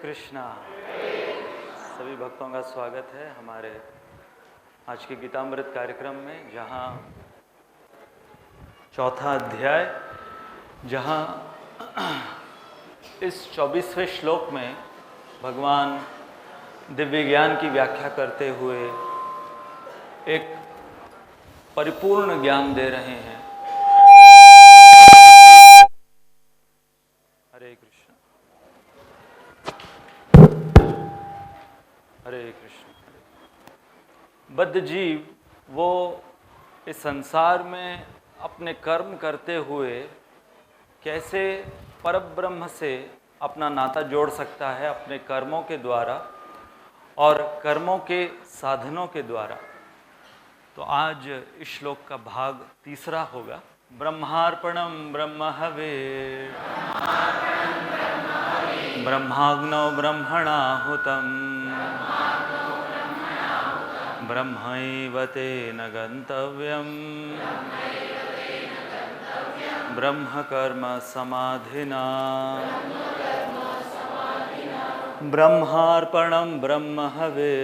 कृष्णा। सभी भक्तों का स्वागत है हमारे आज के गीतामृत कार्यक्रम में, जहाँ चौथा अध्याय, जहाँ इस 24वें श्लोक में भगवान दिव्य ज्ञान की व्याख्या करते हुए एक परिपूर्ण ज्ञान दे रहे हैं। हरे कृष्ण हरे कृष्ण। बद्ध जीव वो इस संसार में अपने कर्म करते हुए कैसे परब्रह्म से अपना नाता जोड़ सकता है अपने कर्मों के द्वारा और कर्मों के साधनों के द्वारा। तो आज इस श्लोक का भाग तीसरा होगा। ब्रह्मार्पणम ब्रह्महवे ब्रह्माग्नौ ब्रह्मणाहुतं ब्रह्मैव तेन गन्तव्यं ब्रह्मकर्म समाधिना। ब्रह्मार्पणं ब्रह्महवे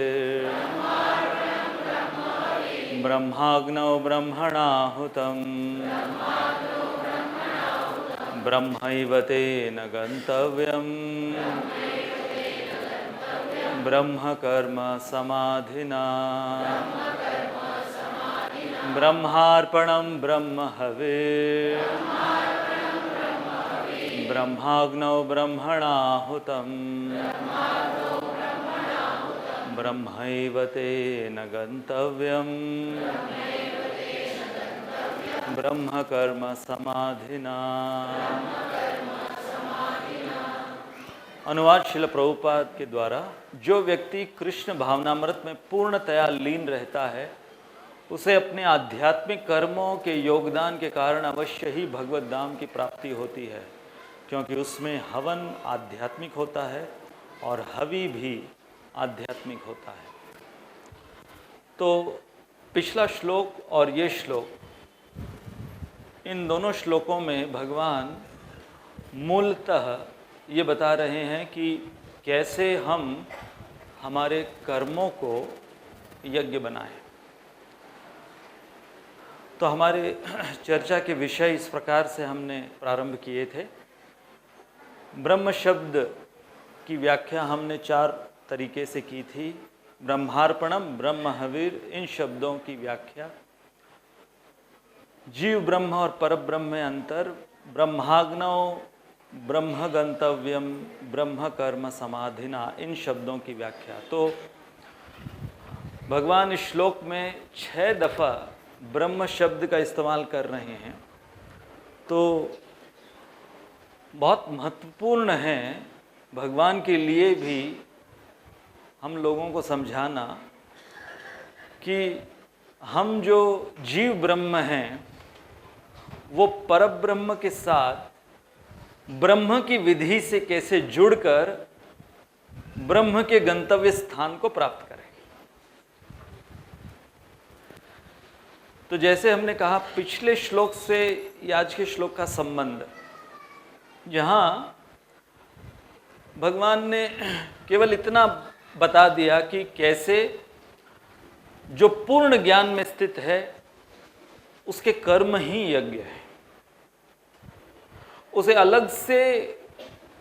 ब्रह्माग्नौ ब्रह्मणाहुतं ब्रह्मैव तेन गन्तव्यं ब्रह्मकर्म समाधिना। ब्रह्मार्पणं ब्रह्महवे ब्रह्माग्नौ ब्रह्मणाहुतं ब्रह्मैव तेन गन्तव्यं ब्रह्मकर्म समाधिना। अनुवाद श्रील प्रभुपाद के द्वारा। जो व्यक्ति कृष्ण भावनामृत में पूर्णतया लीन रहता है, उसे अपने आध्यात्मिक कर्मों के योगदान के कारण अवश्य ही भगवत धाम की प्राप्ति होती है, क्योंकि उसमें हवन आध्यात्मिक होता है और हवि भी आध्यात्मिक होता है। तो पिछला श्लोक और ये श्लोक, इन दोनों श्लोकों में भगवान मूलतः ये बता रहे हैं कि कैसे हम हमारे कर्मों को यज्ञ बनाएं। तो हमारे चर्चा के विषय इस प्रकार से हमने प्रारंभ किए थे। ब्रह्म शब्द की व्याख्या हमने 4 तरीके से की थी। ब्रह्मार्पणम, ब्रह्महविर, इन शब्दों की व्याख्या। जीव ब्रह्म और परब्रह्म में अंतर। ब्रह्माग्नौ ब्रह्म गंतव्यम ब्रह्म कर्म समाधिना, इन शब्दों की व्याख्या। तो भगवान इस श्लोक में 6 दफ़ा ब्रह्म शब्द का इस्तेमाल कर रहे हैं। तो बहुत महत्वपूर्ण है भगवान के लिए भी हम लोगों को समझाना कि हम जो जीव ब्रह्म हैं, वो परब्रह्म के साथ ब्रह्म की विधि से कैसे जुड़कर ब्रह्म के गंतव्य स्थान को प्राप्त करें। तो जैसे हमने कहा, पिछले श्लोक से आज के श्लोक का संबंध, जहां भगवान ने केवल इतना बता दिया कि कैसे जो पूर्ण ज्ञान में स्थित है उसके कर्म ही यज्ञ है। उसे अलग से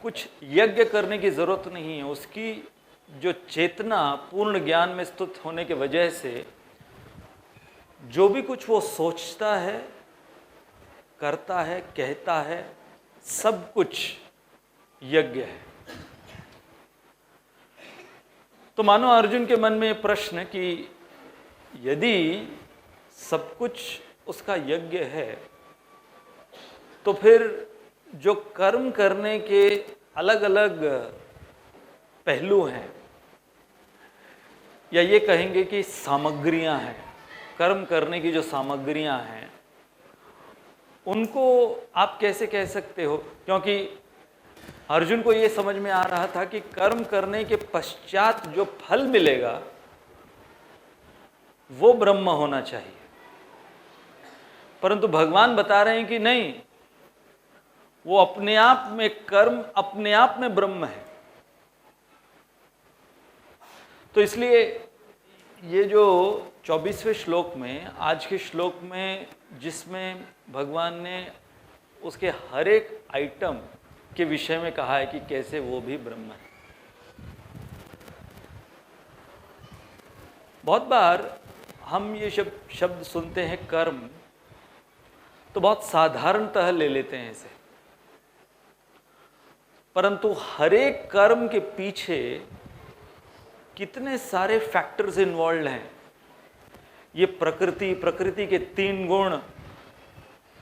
कुछ यज्ञ करने की जरूरत नहीं है। उसकी जो चेतना पूर्ण ज्ञान में स्थित होने के वजह से जो भी कुछ वो सोचता है, करता है, कहता है, सब कुछ यज्ञ है। तो मानो अर्जुन के मन में प्रश्न कि यदि सब कुछ उसका यज्ञ है, तो फिर जो कर्म करने के अलग अलग पहलू हैं, या ये कहेंगे कि सामग्रियां हैं, कर्म करने की जो सामग्रियां हैं, उनको आप कैसे कह सकते हो? क्योंकि अर्जुन को ये समझ में आ रहा था कि कर्म करने के पश्चात जो फल मिलेगा वो ब्रह्म होना चाहिए, परंतु भगवान बता रहे हैं कि नहीं, वो अपने आप में कर्म अपने आप में ब्रह्म है। तो इसलिए ये जो 24वें श्लोक में, आज के श्लोक में, जिसमें भगवान ने उसके हर एक आइटम के विषय में कहा है कि कैसे वो भी ब्रह्म है। बहुत बार हम ये शब्द सुनते हैं कर्म, तो बहुत साधारणतः ले लेते हैं इसे, परंतु हर एक कर्म के पीछे कितने सारे फैक्टर्स इन्वॉल्व हैं। ये प्रकृति के 3 गुण,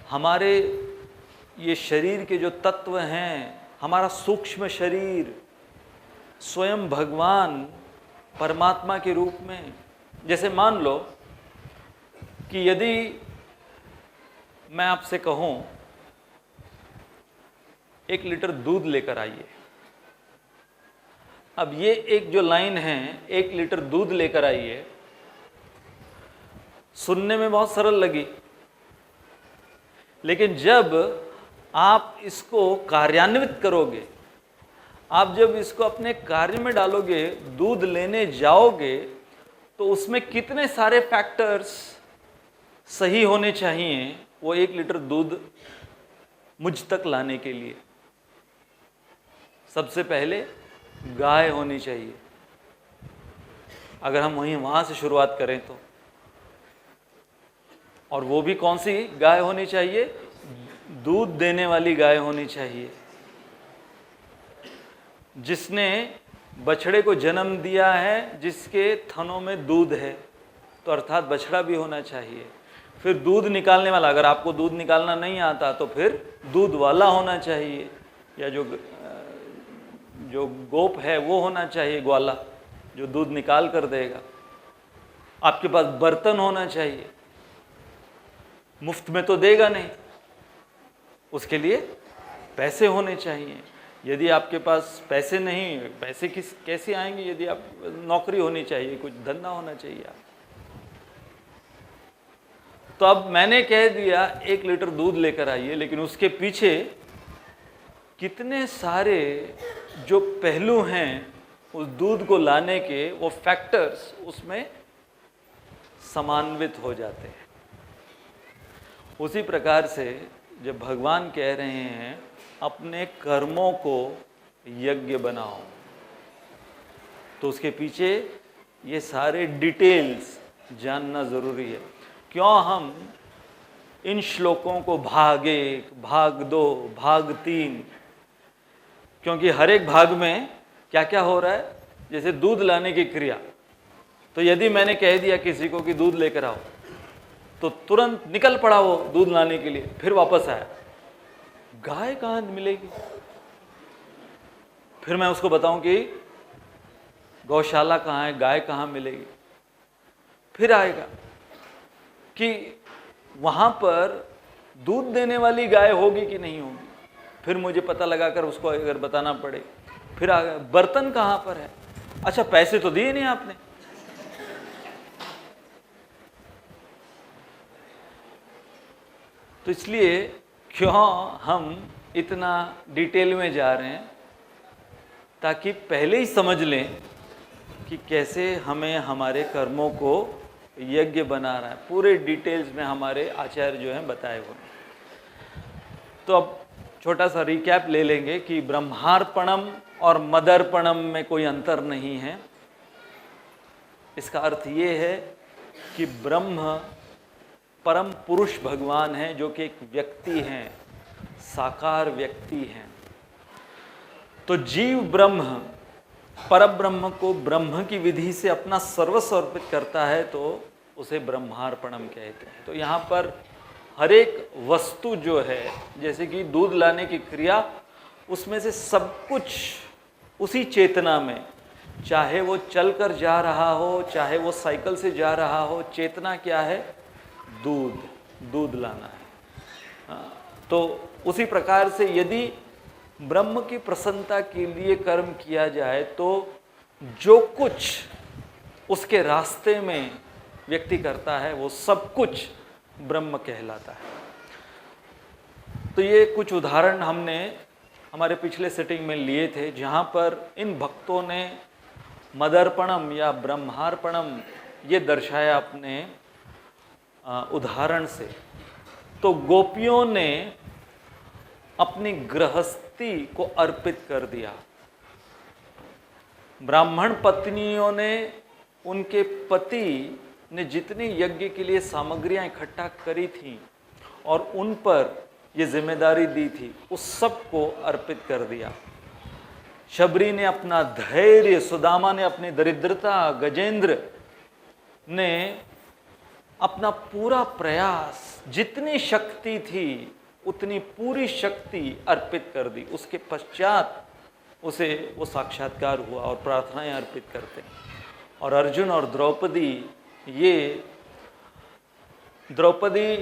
हमारे ये शरीर के जो तत्व हैं, हमारा सूक्ष्म शरीर, स्वयं भगवान परमात्मा के रूप में। जैसे मान लो कि यदि मैं आपसे कहूं 1 लीटर दूध लेकर आइए, अब ये एक जो लाइन है, 1 लीटर दूध लेकर आइए, सुनने में बहुत सरल लगी, लेकिन जब आप इसको कार्यान्वित करोगे, आप जब इसको अपने कार्य में डालोगे, दूध लेने जाओगे, तो उसमें कितने सारे फैक्टर्स सही होने चाहिए वो 1 लीटर दूध मुझ तक लाने के लिए। सबसे पहले गाय होनी चाहिए, अगर हम वहां से शुरुआत करें तो। और वो भी कौन सी गाय होनी चाहिए? दूध देने वाली गाय होनी चाहिए, जिसने बछड़े को जन्म दिया है, जिसके थनों में दूध है, तो अर्थात बछड़ा भी होना चाहिए। फिर दूध निकालने वाला, अगर आपको दूध निकालना नहीं आता तो फिर दूध वाला होना चाहिए, या जो गोप है वो होना चाहिए, ग्वाला, जो दूध निकाल कर देगा। आपके पास बर्तन होना चाहिए, मुफ्त में तो देगा नहीं, उसके लिए पैसे होने चाहिए। यदि आपके पास पैसे नहीं, पैसे कैसे आएंगे? यदि आप, नौकरी होनी चाहिए, कुछ धंधा होना चाहिए आप। तो अब मैंने कह दिया 1 लीटर दूध लेकर आइए, लेकिन उसके पीछे कितने सारे जो पहलू हैं उस दूध को लाने के, वो फैक्टर्स उसमें समान्वित हो जाते हैं। उसी प्रकार से जब भगवान कह रहे हैं अपने कर्मों को यज्ञ बनाओ, तो उसके पीछे ये सारे डिटेल्स जानना ज़रूरी है। क्यों हम इन श्लोकों को भाग 1, भाग 2, भाग 3, क्योंकि हर एक भाग में क्या क्या हो रहा है। जैसे दूध लाने की क्रिया, तो यदि मैंने कह दिया किसी को कि दूध लेकर आओ, तो तुरंत निकल पड़ा वो दूध लाने के लिए, फिर वापस आया, गाय कहाँ मिलेगी? फिर मैं उसको बताऊं कि गौशाला कहाँ है, गाय कहाँ मिलेगी, फिर आएगा कि वहां पर दूध देने वाली गाय होगी कि नहीं होगी, फिर मुझे पता लगाकर उसको अगर बताना पड़े, फिर आ गया बर्तन कहाँ पर है, अच्छा पैसे तो दिए नहीं आपने। तो इसलिए क्यों हम इतना डिटेल में जा रहे हैं, ताकि पहले ही समझ लें कि कैसे हमें हमारे कर्मों को यज्ञ बना रहा है। पूरे डिटेल्स में हमारे आचार्य जो हैं बताए हुए। तो अब छोटा सा रिकैप ले लेंगे कि ब्रह्मार्पणम और मदर्पणम में कोई अंतर नहीं है। इसका अर्थ ये है कि ब्रह्म परम पुरुष भगवान है, जो कि एक व्यक्ति हैं, साकार व्यक्ति हैं। तो जीव ब्रह्म परब्रह्म को ब्रह्म की विधि से अपना सर्वस्व अर्पित करता है, तो उसे ब्रह्मार्पणम कहते हैं। तो यहाँ पर हर एक वस्तु जो है, जैसे कि दूध लाने की क्रिया, उसमें से सब कुछ उसी चेतना में, चाहे वो चलकर जा रहा हो, चाहे वो साइकिल से जा रहा हो, चेतना क्या है? दूध लाना है। तो उसी प्रकार से यदि ब्रह्म की प्रसन्नता के लिए कर्म किया जाए, तो जो कुछ उसके रास्ते में व्यक्ति करता है वो सब कुछ ब्रह्म कहलाता है। तो ये कुछ उदाहरण हमने हमारे पिछले सेटिंग में लिए थे, जहाँ पर इन भक्तों ने मदर्पणम या ब्रह्मार्पणम ये दर्शाया अपने उदाहरण से। तो गोपियों ने अपनी गृहस्थी को अर्पित कर दिया, ब्राह्मण पत्नियों ने उनके पति ने जितनी यज्ञ के लिए सामग्रियां इकट्ठा करी थी और उन पर ये जिम्मेदारी दी थी, उस सब को अर्पित कर दिया। शबरी ने अपना धैर्य, सुदामा ने अपनी दरिद्रता, गजेंद्र ने अपना पूरा प्रयास, जितनी शक्ति थी उतनी पूरी शक्ति अर्पित कर दी। उसके पश्चात उसे वो साक्षात्कार हुआ और प्रार्थनाएं अर्पित करते हैं। और अर्जुन और द्रौपदी, ये द्रौपदी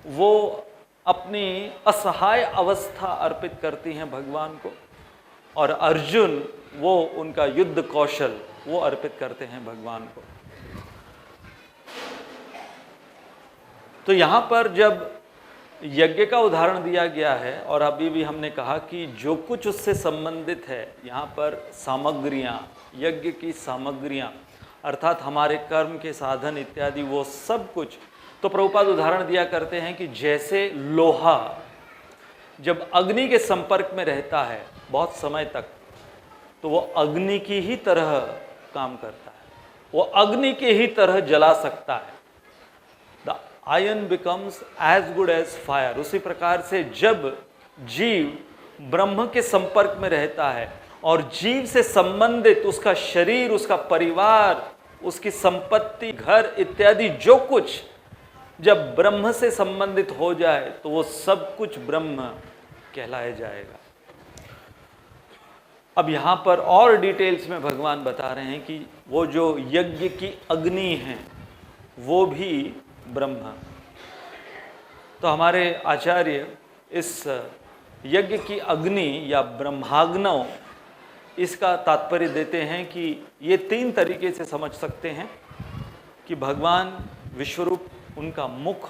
वो अपनी असहाय अवस्था अर्पित करती हैं भगवान को, और अर्जुन वो उनका युद्ध कौशल वो अर्पित करते हैं भगवान को। तो यहाँ पर जब यज्ञ का उदाहरण दिया गया है और अभी भी हमने कहा कि जो कुछ उससे संबंधित है, यहाँ पर सामग्रियाँ, यज्ञ की सामग्रियाँ अर्थात हमारे कर्म के साधन इत्यादि वो सब कुछ, तो प्रभुपाद उदाहरण दिया करते हैं कि जैसे लोहा जब अग्नि के संपर्क में रहता है बहुत समय तक, तो वो अग्नि की ही तरह काम करता है, वो अग्नि के ही तरह जला सकता है। The iron becomes as good as fire. उसी प्रकार से जब जीव ब्रह्म के संपर्क में रहता है और जीव से संबंधित उसका शरीर, उसका परिवार, उसकी संपत्ति, घर इत्यादि जो कुछ जब ब्रह्म से संबंधित हो जाए तो वो सब कुछ ब्रह्म कहलाया जाएगा। अब यहाँ पर और डिटेल्स में भगवान बता रहे हैं कि वो जो यज्ञ की अग्नि है वो भी ब्रह्म। तो हमारे आचार्य इस यज्ञ की अग्नि या ब्रह्माग्नौ, इसका तात्पर्य देते हैं कि ये तीन तरीके से समझ सकते हैं कि भगवान विश्वरूप, उनका मुख,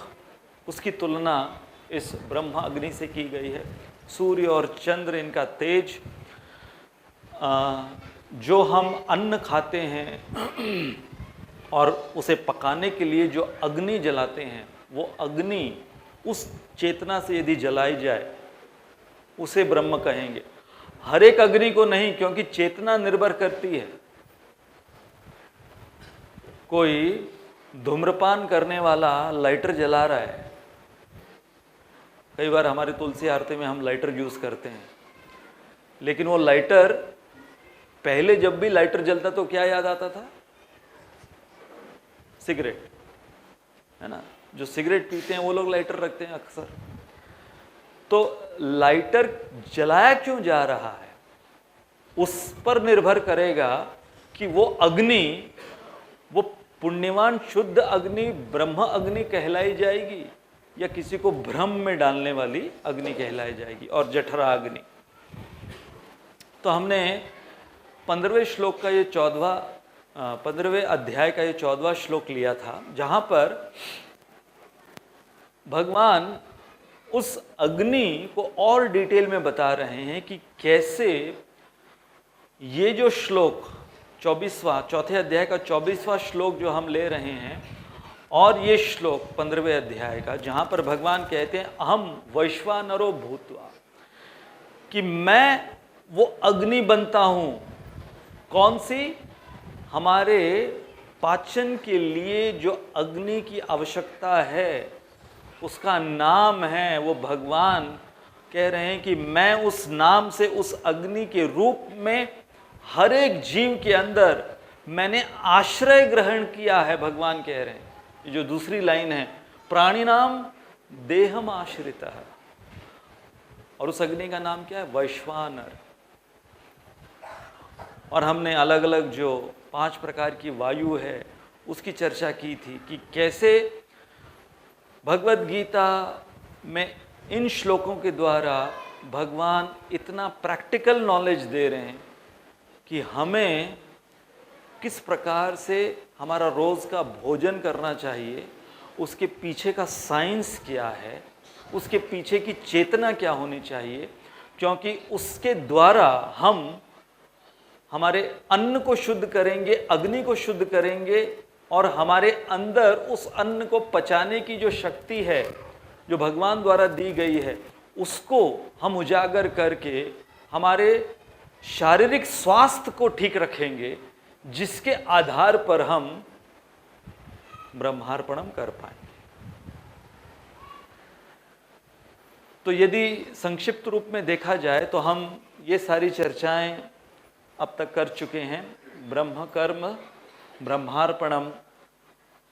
उसकी तुलना इस ब्रह्मा अग्नि से की गई है। सूर्य और चंद्र, इनका तेज, जो हम अन्न खाते हैं और उसे पकाने के लिए जो अग्नि जलाते हैं, वो अग्नि उस चेतना से यदि जलाई जाए उसे ब्रह्म कहेंगे। हर एक अग्नि को नहीं, क्योंकि चेतना निर्भर करती है। कोई धूम्रपान करने वाला लाइटर जला रहा है, कई बार हमारे तुलसी आरती में हम लाइटर यूज करते हैं, लेकिन वो लाइटर, पहले जब भी लाइटर जलता तो क्या याद आता था? सिगरेट, है ना। जो सिगरेट पीते हैं वो लोग लाइटर रखते हैं अक्सर। तो लाइटर जलाया क्यों जा रहा है, उस पर निर्भर करेगा कि वो अग्नि, वो पुण्यवान शुद्ध अग्नि ब्रह्म अग्नि कहलाई जाएगी या किसी को भ्रम में डालने वाली अग्नि कहलाई जाएगी, और जठरा अग्नि। तो हमने 15वें श्लोक का ये 15वें अध्याय का ये 14वां श्लोक लिया था, जहां पर भगवान उस अग्नि को और डिटेल में बता रहे हैं कि कैसे ये जो श्लोक 24वां, चौथे अध्याय का 24वां श्लोक जो हम ले रहे हैं, और ये श्लोक 15वें अध्याय का, जहां पर भगवान कहते हैं अहम वैश्वानरो भूत्वा, कि मैं वो अग्नि बनता हूं। कौन सी? हमारे पाचन के लिए जो अग्नि की आवश्यकता है उसका नाम है, वो भगवान कह रहे हैं कि मैं उस नाम से, उस अग्नि के रूप में हर एक जीव के अंदर मैंने आश्रय ग्रहण किया है। भगवान कह रहे हैं, ये जो दूसरी लाइन है, प्राणी नाम देहम आश्रित है, और उस अग्नि का नाम क्या है? वैश्वानर। और हमने अलग अलग जो 5 प्रकार की वायु है उसकी चर्चा की थी कि कैसे भगवद गीता में इन श्लोकों के द्वारा भगवान इतना प्रैक्टिकल नॉलेज दे रहे हैं कि हमें किस प्रकार से हमारा रोज़ का भोजन करना चाहिए, उसके पीछे का साइंस क्या है, उसके पीछे की चेतना क्या होनी चाहिए, क्योंकि उसके द्वारा हम हमारे अन्न को शुद्ध करेंगे, अग्नि को शुद्ध करेंगे, और हमारे अंदर उस अन्न को पचाने की जो शक्ति है जो भगवान द्वारा दी गई है, उसको हम उजागर करके हमारे शारीरिक स्वास्थ्य को ठीक रखेंगे, जिसके आधार पर हम ब्रह्मार्पणम कर पाएंगे। तो यदि संक्षिप्त रूप में देखा जाए तो हम ये सारी चर्चाएं अब तक कर चुके हैं। ब्रह्म कर्म, ब्रह्मार्पणम,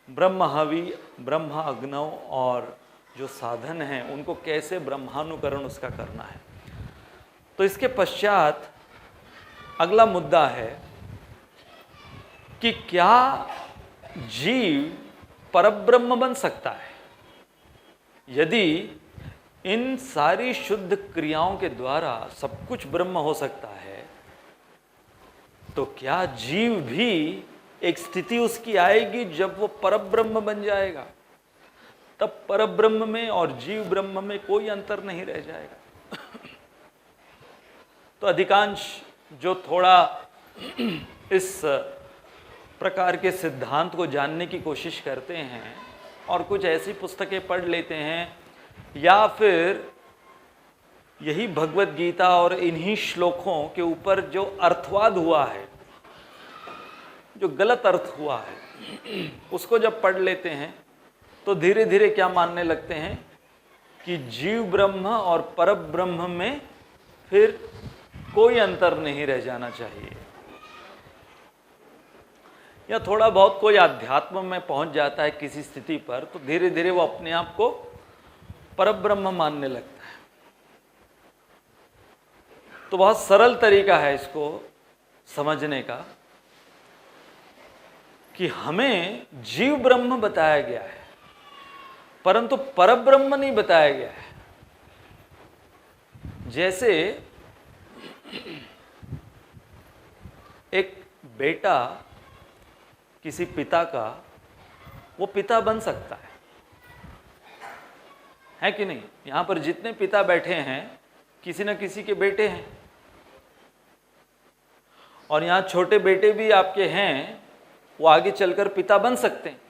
ब्रह्म हवि, ब्रह्म अग्नौ, और जो साधन हैं उनको कैसे ब्रह्मानुकरण उसका करना है। तो इसके पश्चात अगला मुद्दा है कि क्या जीव परब्रह्म बन सकता है? यदि इन सारी शुद्ध क्रियाओं के द्वारा सब कुछ ब्रह्म हो सकता है, तो क्या जीव भी एक स्थिति उसकी आएगी जब वो परब्रह्म बन जाएगा? तब परब्रह्म में और जीव ब्रह्म में कोई अंतर नहीं रह जाएगा। तो अधिकांश जो थोड़ा इस प्रकार के सिद्धांत को जानने की कोशिश करते हैं और कुछ ऐसी पुस्तकें पढ़ लेते हैं, या फिर यही भगवत गीता और इन्हीं श्लोकों के ऊपर जो अर्थवाद हुआ है, जो गलत अर्थ हुआ है, उसको जब पढ़ लेते हैं तो धीरे धीरे क्या मानने लगते हैं कि जीव ब्रह्म और परब्रह्म में फिर कोई अंतर नहीं रह जाना चाहिए। या थोड़ा बहुत कोई अध्यात्म में पहुंच जाता है किसी स्थिति पर, तो धीरे धीरे वो अपने आप को परब्रह्म मानने लगता है। तो बहुत सरल तरीका है इसको समझने का कि हमें जीव ब्रह्म बताया गया है, परंतु परब्रह्म नहीं बताया गया है। जैसे एक बेटा किसी पिता का, वो पिता बन सकता है कि नहीं? यहां पर जितने पिता बैठे हैं किसी न किसी के बेटे हैं, और यहां छोटे बेटे भी आपके हैं, वो आगे चलकर पिता बन सकते हैं।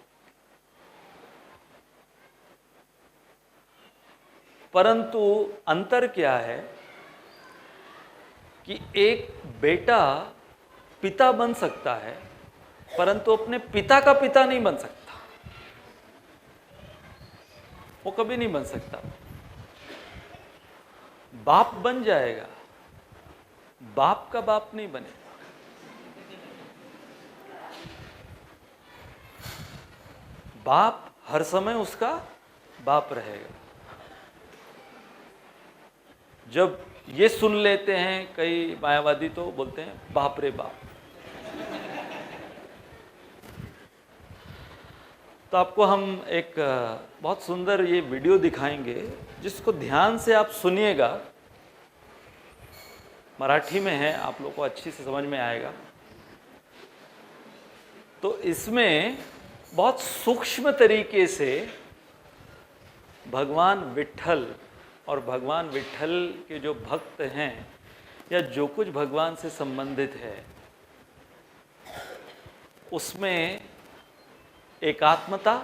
परंतु अंतर क्या है कि एक बेटा पिता बन सकता है, परंतु अपने पिता का पिता नहीं बन सकता। वो कभी नहीं बन सकता। बाप बन जाएगा, बाप का बाप नहीं बनेगा। बाप हर समय उसका बाप रहेगा। जब ये सुन लेते हैं कई मायावादी, तो बोलते हैं बाप रे बाप। तो आपको हम एक बहुत सुंदर ये वीडियो दिखाएंगे, जिसको ध्यान से आप सुनिएगा। मराठी में है, आप लोग को अच्छी से समझ में आएगा। तो इसमें बहुत सूक्ष्म तरीके से भगवान विट्ठल और भगवान विट्ठल के जो भक्त हैं, या जो कुछ भगवान से संबंधित है, उसमें एकात्मता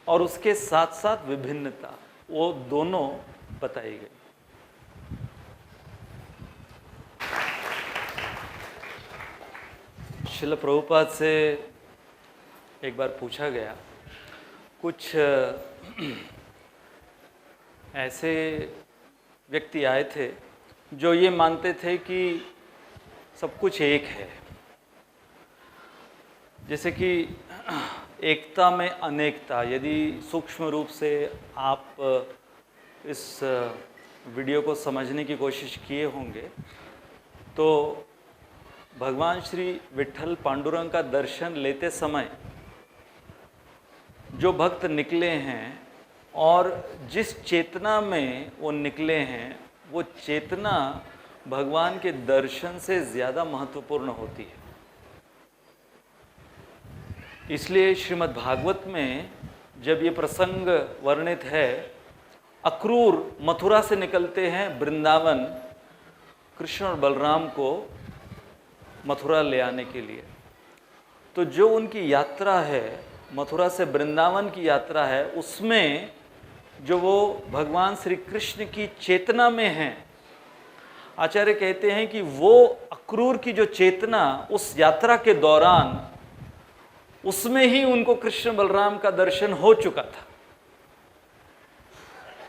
और उसके साथ साथ विभिन्नता, वो दोनों बताई गई। श्रील प्रभुपाद से एक बार पूछा गया, कुछ ऐसे व्यक्ति आए थे जो ये मानते थे कि सब कुछ एक है, जैसे कि एकता में अनेकता। यदि सूक्ष्म रूप से आप इस वीडियो को समझने की कोशिश किए होंगे, तो भगवान श्री विट्ठल पांडुरंग का दर्शन लेते समय जो भक्त निकले हैं और जिस चेतना में वो निकले हैं, वो चेतना भगवान के दर्शन से ज़्यादा महत्वपूर्ण होती है। इसलिए श्रीमद् भागवत में जब ये प्रसंग वर्णित है, अक्रूर मथुरा से निकलते हैं वृंदावन कृष्ण और बलराम को मथुरा ले आने के लिए। तो जो उनकी यात्रा है, मथुरा से वृंदावन की यात्रा है, उसमें जो वो भगवान श्री कृष्ण की चेतना में हैं, आचार्य कहते हैं कि वो अक्रूर की जो चेतना उस यात्रा के दौरान, उसमें ही उनको कृष्ण बलराम का दर्शन हो चुका था।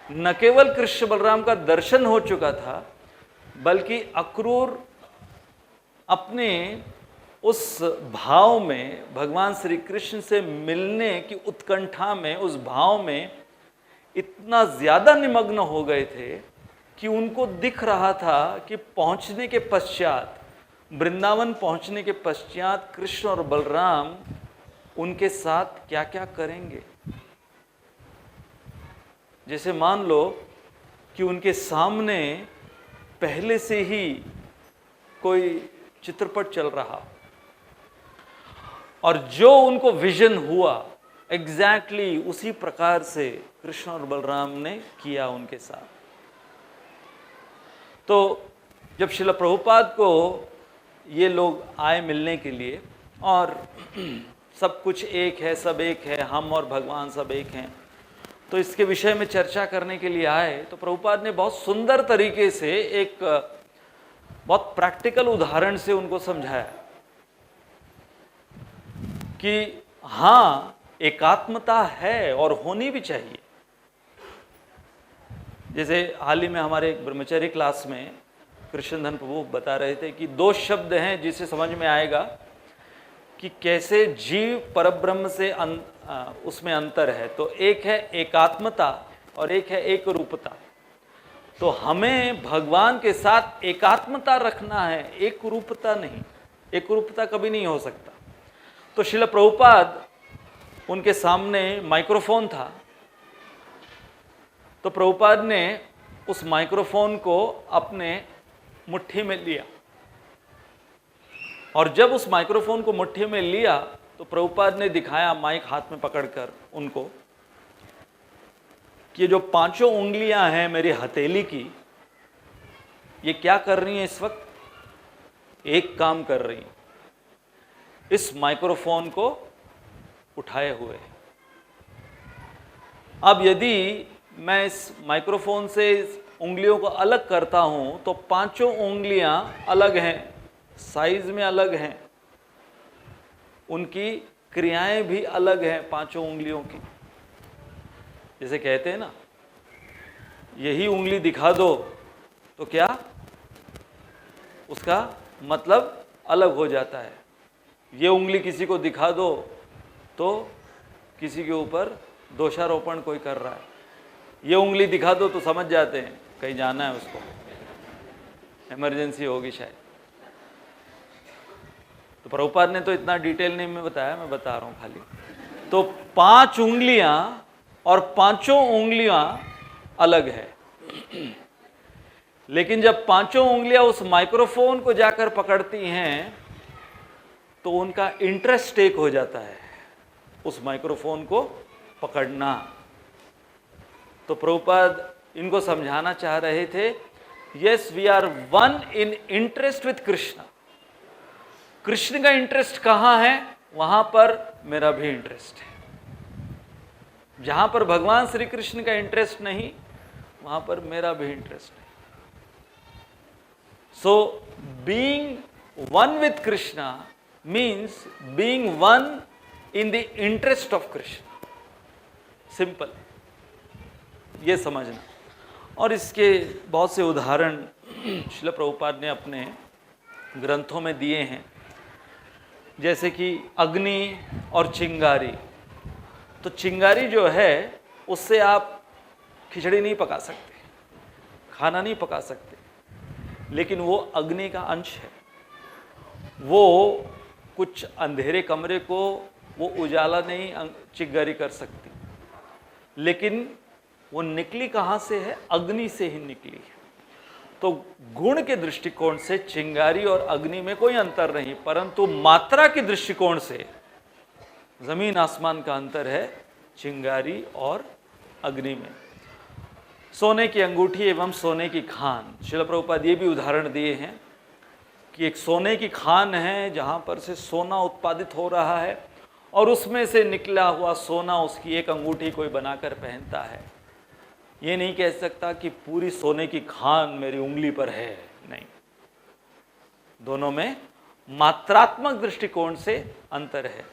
न केवल कृष्ण बलराम का दर्शन हो चुका था, बल्कि अक्रूर अपने उस भाव में, भगवान श्री कृष्ण से मिलने की उत्कंठा में, उस भाव में इतना ज़्यादा निमग्न हो गए थे कि उनको दिख रहा था कि पहुंचने के पश्चात, वृंदावन पहुंचने के पश्चात कृष्ण और बलराम उनके साथ क्या क्या करेंगे। जैसे मान लो कि उनके सामने पहले से ही कोई चित्रपट चल रहा, और जो उनको विजन हुआ एग्जैक्टली उसी प्रकार से कृष्ण और बलराम ने किया उनके साथ। तो जब श्रील प्रभुपाद को ये लोग आए मिलने के लिए, और सब कुछ एक है, सब एक है, हम और भगवान सब एक हैं, तो इसके विषय में चर्चा करने के लिए आए, तो प्रभुपाद ने बहुत सुंदर तरीके से एक बहुत प्रैक्टिकल उदाहरण से उनको समझाया कि हाँ, एकात्मता है और होनी भी चाहिए। जैसे हाल ही में हमारे एक ब्रह्मचर्य क्लास में कृष्णधन प्रभु बता रहे थे कि 2 शब्द हैं जिससे समझ में आएगा कि कैसे जीव परब्रह्म से उसमें अंतर है। तो एक है एकात्मता और एक है एक रूपता। तो हमें भगवान के साथ एकात्मता रखना है, एक रूपता नहीं। एक रूपता कभी नहीं हो सकता। तो श्रील प्रभुपाद, उनके सामने माइक्रोफोन था, तो प्रभुपाद ने उस माइक्रोफोन को अपने मुट्ठी में लिया, और जब उस माइक्रोफोन को मुट्ठी में लिया तो प्रभुपाद ने दिखाया माइक हाथ में पकड़कर उनको कि ये जो 5 उंगलियां हैं मेरी हथेली की, ये क्या कर रही हैं इस वक्त? एक काम कर रही हैं, इस माइक्रोफोन को उठाए हुए। अब यदि मैं इस माइक्रोफोन से इस उंगलियों को अलग करता हूं तो 5 उंगलियां अलग हैं, साइज में अलग हैं, उनकी क्रियाएं भी अलग हैं 5 उंगलियों की। जैसे कहते हैं ना, यही उंगली दिखा दो तो क्या उसका मतलब अलग हो जाता है। ये उंगली किसी को दिखा दो तो किसी के ऊपर दोषारोपण कोई कर रहा है। ये उंगली दिखा दो तो समझ जाते हैं कहीं जाना है उसको, इमरजेंसी होगी शायद। तो प्रभुपाद ने तो इतना डिटेल नहीं में बताया, मैं बता रहा हूं खाली। तो 5 उंगलियां और 5 उंगलियां अलग है, लेकिन जब 5 उंगलियां उस माइक्रोफोन को जाकर पकड़ती हैं तो उनका इंटरेस्ट एक हो जाता है उस माइक्रोफोन को पकड़ना। तो प्रभुपाद इनको समझाना चाह रहे थे, yes we are one in interest with Krishna. Krishna का इंटरेस्ट कहां है, वहां पर मेरा भी इंटरेस्ट है। जहां पर भगवान श्री कृष्ण का इंटरेस्ट नहीं, वहां पर मेरा भी इंटरेस्ट है। So being one with Krishna means being one in the interest of Krishna. Simple, ये समझना। और इसके बहुत से उदाहरण श्रील प्रभुपाद ने अपने ग्रंथों में दिए हैं, जैसे कि अग्नि और चिंगारी। तो चिंगारी जो है उससे आप खिचड़ी नहीं पका सकते, खाना नहीं पका सकते, लेकिन वो अग्नि का अंश है। वो कुछ अंधेरे कमरे को वो उजाला नहीं चिंगारी कर सकती, लेकिन वो निकली कहाँ से है? अग्नि से ही निकली है। तो गुण के दृष्टिकोण से चिंगारी और अग्नि में कोई अंतर नहीं, परंतु मात्रा के दृष्टिकोण से जमीन आसमान का अंतर है चिंगारी और अग्नि में। सोने की अंगूठी एवं सोने की खान, श्रील प्रभुपाद ये भी उदाहरण दिए हैं कि एक सोने की खान है जहाँ पर से सोना उत्पादित हो रहा है और उसमें से निकला हुआ सोना उसकी एक अंगूठी कोई बनाकर पहनता है। ये नहीं कह सकता कि पूरी सोने की खान मेरी उंगली पर है, नहीं। दोनों में मात्रात्मक दृष्टिकोण से अंतर है।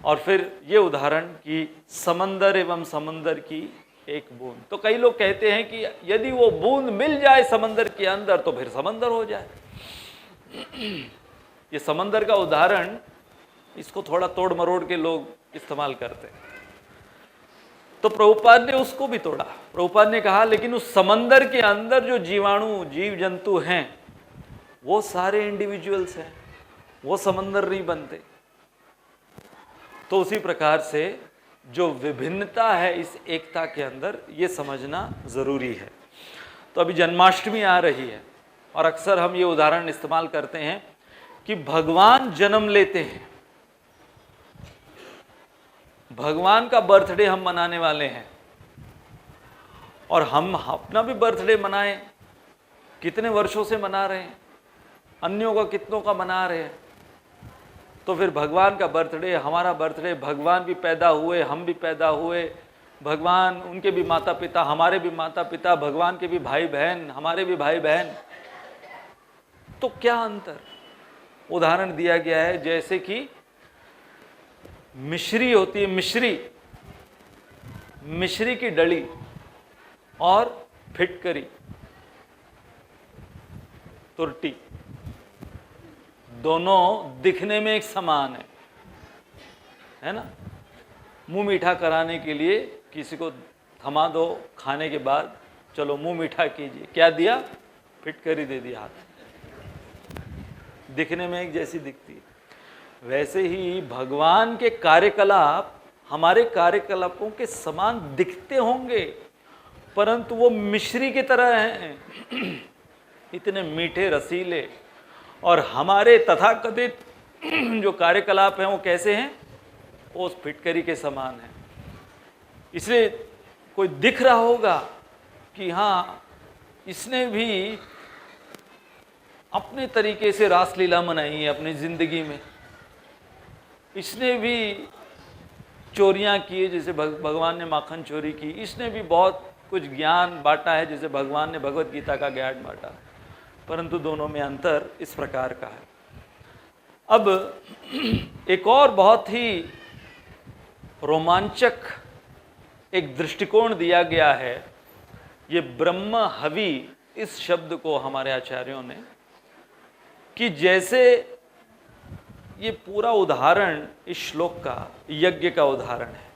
और फिर ये उदाहरण कि समंदर एवं समंदर की एक बूंद। तो कई लोग कहते हैं कि यदि वो बूंद मिल जाए समंदर के अंदर तो फिर समंदर हो जाए। ये समंदर का उदाहरण, इसको थोड़ा तोड़ मरोड़ के लोग इस्तेमाल करते हैं। तो प्रभुपाद ने उसको भी तोड़ा। प्रभुपाद ने कहा लेकिन उस समंदर के अंदर जो जीवाणु जीव जंतु हैं वो सारे इंडिविजुअल्स हैं, वो समंदर नहीं बनते। तो उसी प्रकार से जो विभिन्नता है इस एकता के अंदर, ये समझना जरूरी है। तो अभी जन्माष्टमी आ रही है और अक्सर हम ये उदाहरण इस्तेमाल करते हैं कि भगवान जन्म लेते हैं, भगवान का बर्थडे हम मनाने वाले हैं और हम अपना भी बर्थडे मनाएं, कितने वर्षों से मना रहे हैं, अन्यों का कितनों का मना रहे हैं। तो फिर भगवान का बर्थडे, हमारा बर्थडे, भगवान भी पैदा हुए, हम भी पैदा हुए, भगवान, उनके भी माता पिता, हमारे भी माता पिता, भगवान के भी भाई बहन, हमारे भी भाई बहन। तो क्या अंतर? उदाहरण दिया गया है जैसे कि मिश्री होती है, मिश्री की डली और फिटकरी, तुरटी, दोनों दिखने में एक समान है ना। मुंह मीठा कराने के लिए किसी को थमा दो, खाने के बाद चलो मुंह मीठा कीजिए, क्या दिया? फिटकरी दे दिया हाथ, दिखने में एक जैसी दिखती है। वैसे ही भगवान के कार्यकलाप हमारे कार्यकलापों के समान दिखते होंगे, परंतु वो मिश्री की तरह हैं, इतने मीठे रसीले। और हमारे तथाकथित जो कार्यकलाप हैं वो कैसे हैं? वो उस फिटकरी के समान है। इसलिए कोई दिख रहा होगा कि हाँ, इसने भी अपने तरीके से रासलीला मनाई है अपनी जिंदगी में, इसने भी चोरियां की जैसे भगवान ने माखन चोरी की, इसने भी बहुत कुछ ज्ञान बांटा है जैसे भगवान ने भगवत गीता का ज्ञान बांटा, परंतु दोनों में अंतर इस प्रकार का है। अब एक और बहुत ही रोमांचक एक दृष्टिकोण दिया गया है, ये ब्रह्म हवि, इस शब्द को हमारे आचार्यों ने, कि जैसे ये पूरा उदाहरण इस श्लोक का यज्ञ का उदाहरण है।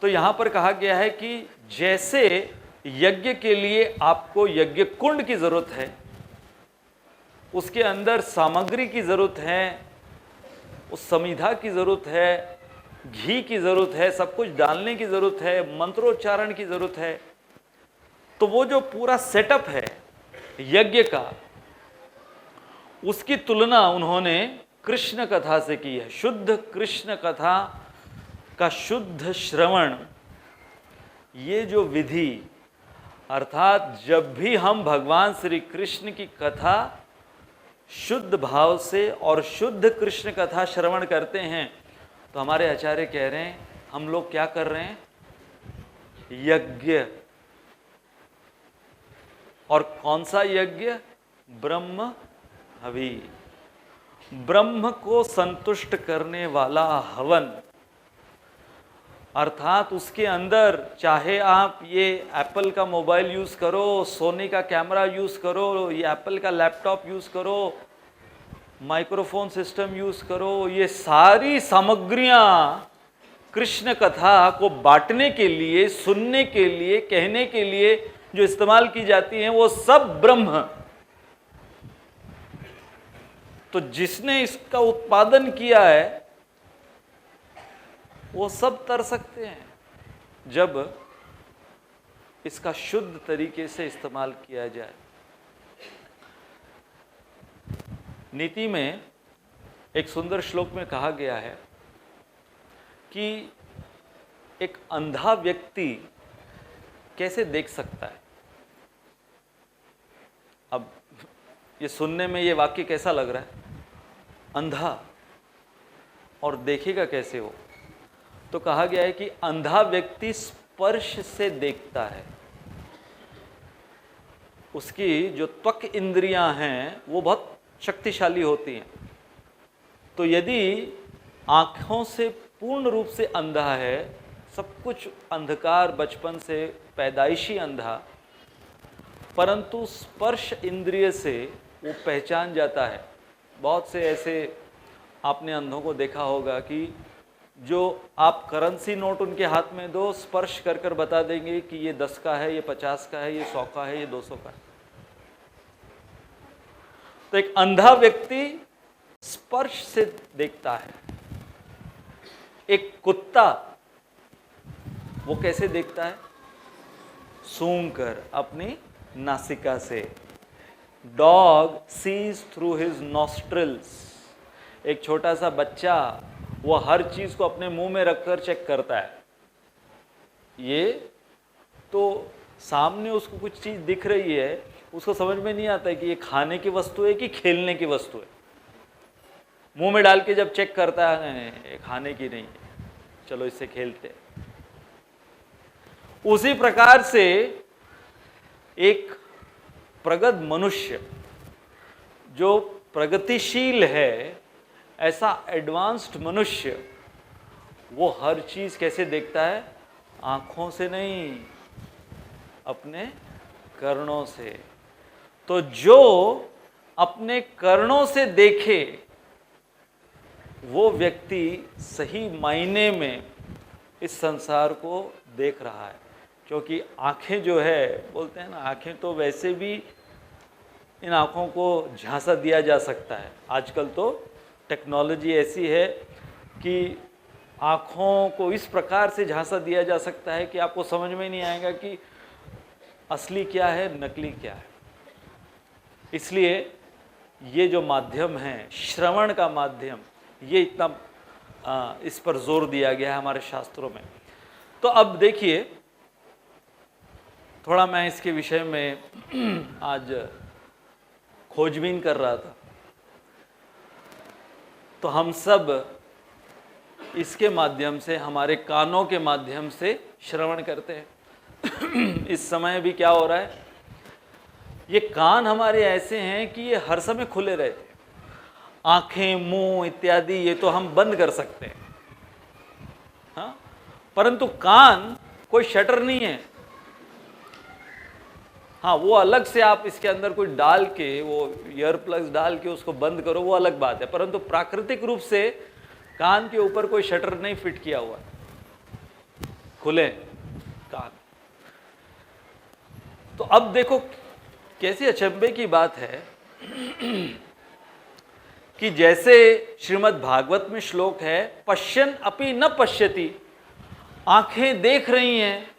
तो यहां पर कहा गया है कि जैसे यज्ञ के लिए आपको यज्ञ कुंड की जरूरत है, उसके अंदर सामग्री की जरूरत है, उस समिधा की जरूरत है, घी की जरूरत है, सब कुछ डालने की जरूरत है, मंत्रोच्चारण की जरूरत है। तो वो जो पूरा सेटअप है यज्ञ का, उसकी तुलना उन्होंने कृष्ण कथा से की है। शुद्ध कृष्ण कथा का शुद्ध श्रवण, ये जो विधि, अर्थात जब भी हम भगवान श्री कृष्ण की कथा शुद्ध भाव से और शुद्ध कृष्ण कथा श्रवण करते हैं, तो हमारे आचार्य कह रहे हैं हम लोग क्या कर रहे हैं? यज्ञ। और कौन सा यज्ञ? ब्रह्म हवि, ब्रह्म को संतुष्ट करने वाला हवन। अर्थात उसके अंदर चाहे आप ये एप्पल का मोबाइल यूज करो, सोनी का कैमरा यूज करो, ये एप्पल का लैपटॉप यूज करो, माइक्रोफोन सिस्टम यूज करो, ये सारी सामग्रियां कृष्ण कथा को बांटने के लिए, सुनने के लिए, कहने के लिए जो इस्तेमाल की जाती हैं, वो सब ब्रह्म। तो जिसने इसका उत्पादन किया है वो सब तर सकते हैं जब इसका शुद्ध तरीके से इस्तेमाल किया जाए। नीति में एक सुंदर श्लोक में कहा गया है कि एक अंधा व्यक्ति कैसे देख सकता है। अब ये सुनने में ये वाक्य कैसा लग रहा है? अंधा और देखेगा कैसे वो? तो कहा गया है कि अंधा व्यक्ति स्पर्श से देखता है। उसकी जो त्वक इंद्रियां हैं वो बहुत शक्तिशाली होती हैं। तो यदि आँखों से पूर्ण रूप से अंधा है, सब कुछ अंधकार बचपन से, पैदाइशी अंधा, परंतु स्पर्श इंद्रिय से वो पहचान जाता है। बहुत से ऐसे आपने अंधों को देखा होगा कि जो आप करेंसी नोट उनके हाथ में दो, स्पर्श कर कर बता देंगे कि ये 10 का है, ये 50 का है, ये 100 का है, ये 200 का है। तो एक अंधा व्यक्ति स्पर्श से देखता है। एक कुत्ता वो कैसे देखता है? सूंघ कर, अपनी नासिका से। Dog sees through his nostrils. एक छोटा सा बच्चा वो हर चीज को अपने मुंह में रखकर चेक करता है। ये तो सामने उसको कुछ चीज दिख रही है, उसको समझ में नहीं आता है कि ये खाने की वस्तु है कि खेलने की वस्तु है। मुंह में डाल के जब चेक करता है, ये खाने की नहीं है, चलो इससे खेलते हैं। उसी प्रकार से एक प्रगत मनुष्य जो प्रगतिशील है, ऐसा एडवांस्ड मनुष्य, वो हर चीज कैसे देखता है? आंखों से नहीं, अपने कर्णों से। तो जो अपने कर्णों से देखे वो व्यक्ति सही मायने में इस संसार को देख रहा है। क्योंकि आंखें जो है, बोलते हैं ना, आंखें तो वैसे भी, इन आंखों को झांसा दिया जा सकता है। आजकल तो टेक्नोलॉजी ऐसी है कि आँखों को इस प्रकार से झांसा दिया जा सकता है कि आपको समझ में नहीं आएगा कि असली क्या है, नकली क्या है। इसलिए ये जो माध्यम है, श्रवण का माध्यम, ये इतना इस पर जोर दिया गया है हमारे शास्त्रों में। तो अब देखिए, थोड़ा मैं इसके विषय में आज खोजबीन कर रहा था। तो हम सब इसके माध्यम से, हमारे कानों के माध्यम से श्रवण करते हैं। इस समय भी क्या हो रहा है, ये कान हमारे ऐसे हैं कि ये हर समय खुले रहते हैं। आंखें, मुंह इत्यादि ये तो हम बंद कर सकते हैं, हाँ, परंतु कान कोई शटर नहीं है। हाँ, वो अलग से आप इसके अंदर कोई डाल के, वो ईयर प्लग्स डाल के उसको बंद करो, वो अलग बात है। परंतु प्राकृतिक रूप से कान के ऊपर कोई शटर नहीं फिट किया हुआ, खुले कान। तो अब देखो कैसी अचंभे की बात है कि जैसे श्रीमद् भागवत में श्लोक है, पश्यन् अपि न पश्यति, आंखें देख रही हैं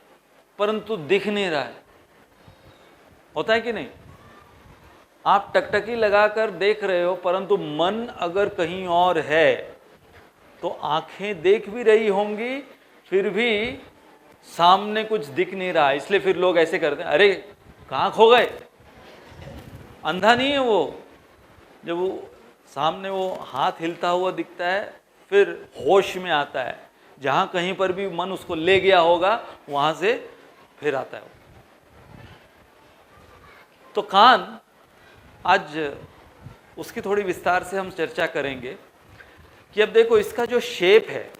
परंतु दिख नहीं रहा है। होता है कि नहीं? आप टकटकी लगाकर देख रहे हो, परंतु मन अगर कहीं और है तो आंखें देख भी रही होंगी, फिर भी सामने कुछ दिख नहीं रहा। इसलिए फिर लोग ऐसे करते हैं, अरे कहाँ खो गए? अंधा नहीं है वो। जब वो सामने वो हाथ हिलता हुआ दिखता है, फिर होश में आता है। जहाँ कहीं पर भी मन उसको ले गया होगा, वहाँ से फिर आता है। तो कान, आज उसकी थोड़ी विस्तार से हम चर्चा करेंगे कि अब देखो इसका जो शेप है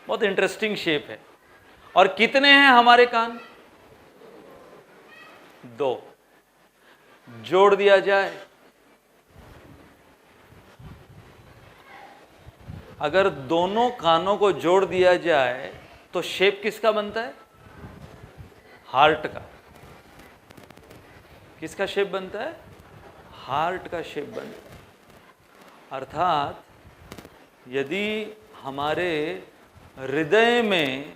बहुत इंटरेस्टिंग शेप है। और कितने हैं हमारे कान? 2। जोड़ दिया जाए, अगर दोनों कानों को जोड़ दिया जाए तो शेप किसका बनता है? हार्ट का। किसका शेप बनता है? हार्ट का शेप बनता है। अर्थात यदि हमारे हृदय में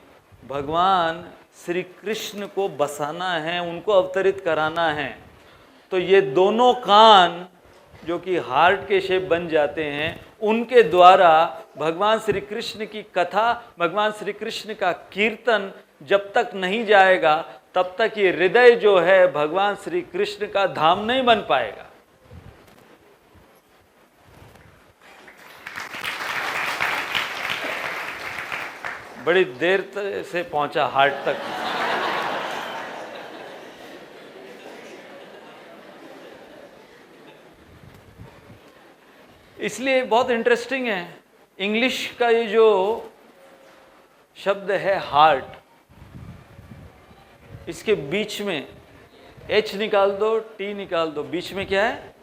भगवान श्री कृष्ण को बसाना है, उनको अवतरित कराना है, तो ये दोनों कान जो कि हार्ट के शेप बन जाते हैं, उनके द्वारा भगवान श्री कृष्ण की कथा, भगवान श्री कृष्ण का कीर्तन जब तक नहीं जाएगा, तब तक ये हृदय जो है भगवान श्री कृष्ण का धाम नहीं बन पाएगा। बड़ी देर से पहुंचा हार्ट तक। इसलिए बहुत इंटरेस्टिंग है, इंग्लिश का ये जो शब्द है हार्ट, इसके बीच में H निकाल दो, T निकाल दो, बीच में क्या है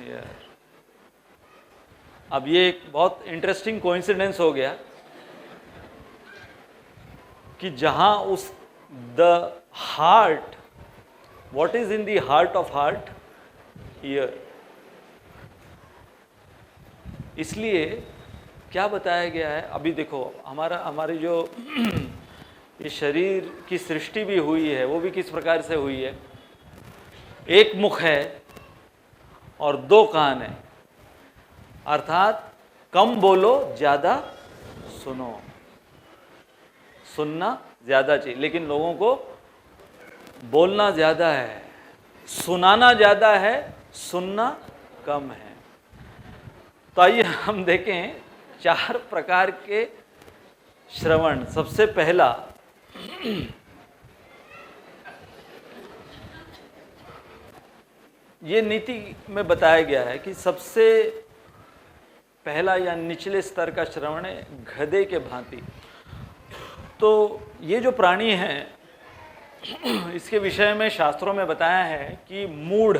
यार। अब ये एक बहुत इंटरेस्टिंग कोइंसिडेंस हो गया कि जहां उस the heart, what is in the heart of heart, year. इसलिए क्या बताया गया है, अभी देखो हमारी जो ये शरीर की सृष्टि भी हुई है वो भी किस प्रकार से हुई है। एक मुख है और दो कान है, अर्थात कम बोलो ज्यादा सुनो। सुनना ज्यादा चाहिए, लेकिन लोगों को बोलना ज्यादा है, सुनाना ज्यादा है, सुनना कम है। तो आइए हम देखें 4 प्रकार के श्रवण। सबसे पहला ये नीति में बताया गया है कि सबसे पहला या निचले स्तर का श्रवण है गधे के भांति। तो ये जो प्राणी है इसके विषय में शास्त्रों में बताया है कि मूढ़,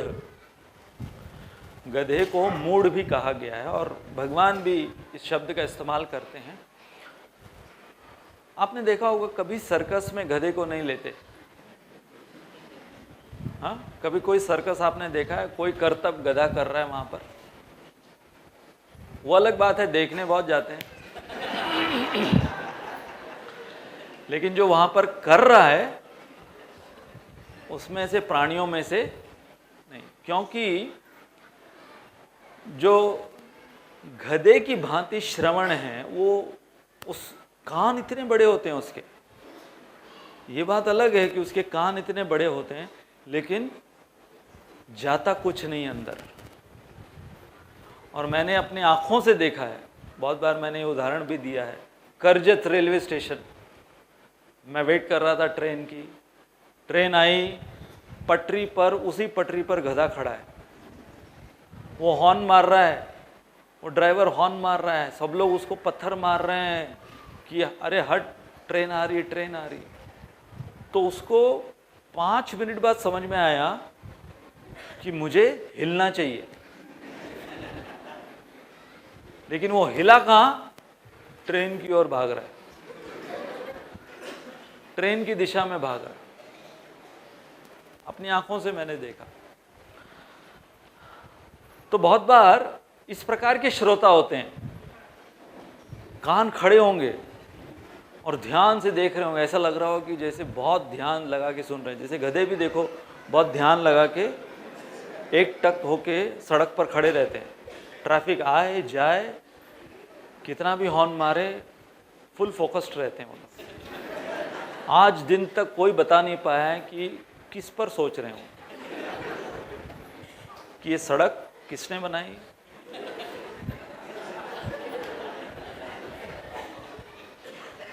गधे को मूढ़ भी कहा गया है और भगवान भी इस शब्द का इस्तेमाल करते हैं। आपने देखा होगा कभी सर्कस में गधे को नहीं लेते। हाँ, कभी कोई सर्कस आपने देखा है, कोई करतब गधा कर रहा है वहां पर, वो अलग बात है, देखने बहुत जाते हैं, लेकिन जो वहां पर कर रहा है उसमें से प्राणियों में से नहीं, क्योंकि जो गधे की भांति श्रवण है वो उस कान इतने बड़े होते हैं उसके। ये बात अलग है कि उसके कान इतने बड़े होते हैं, लेकिन जाता कुछ नहीं अंदर। और मैंने अपनी आंखों से देखा है, बहुत बार मैंने ये उदाहरण भी दिया है। करजत रेलवे स्टेशन, मैं वेट कर रहा था ट्रेन की, ट्रेन आई, पटरी पर, उसी पटरी पर गधा खड़ा है, वो हॉर्न मार रहा है, वो ड्राइवर हॉर्न मार रहा है, सब लोग उसको पत्थर मार रहे हैं कि अरे हट, ट्रेन आ रही, ट्रेन आ रही। तो उसको 5 मिनट बाद समझ में आया कि मुझे हिलना चाहिए, लेकिन वो हिला कहां, ट्रेन की ओर भाग रहा है, ट्रेन की दिशा में भाग रहा है। अपनी आंखों से मैंने देखा। तो बहुत बार इस प्रकार के श्रोता होते हैं, कान खड़े होंगे और ध्यान से देख रहे होंगे, ऐसा लग रहा हो कि जैसे बहुत ध्यान लगा के सुन रहे हैं। जैसे गधे भी देखो बहुत ध्यान लगा के एक टक होके सड़क पर खड़े रहते हैं, ट्रैफिक आए जाए, कितना भी हॉर्न मारे, फुल फोकस्ड रहते हैं वो लोग। आज दिन तक कोई बता नहीं पाया है कि किस पर सोच रहे हो, कि ये सड़क किसने बनाई,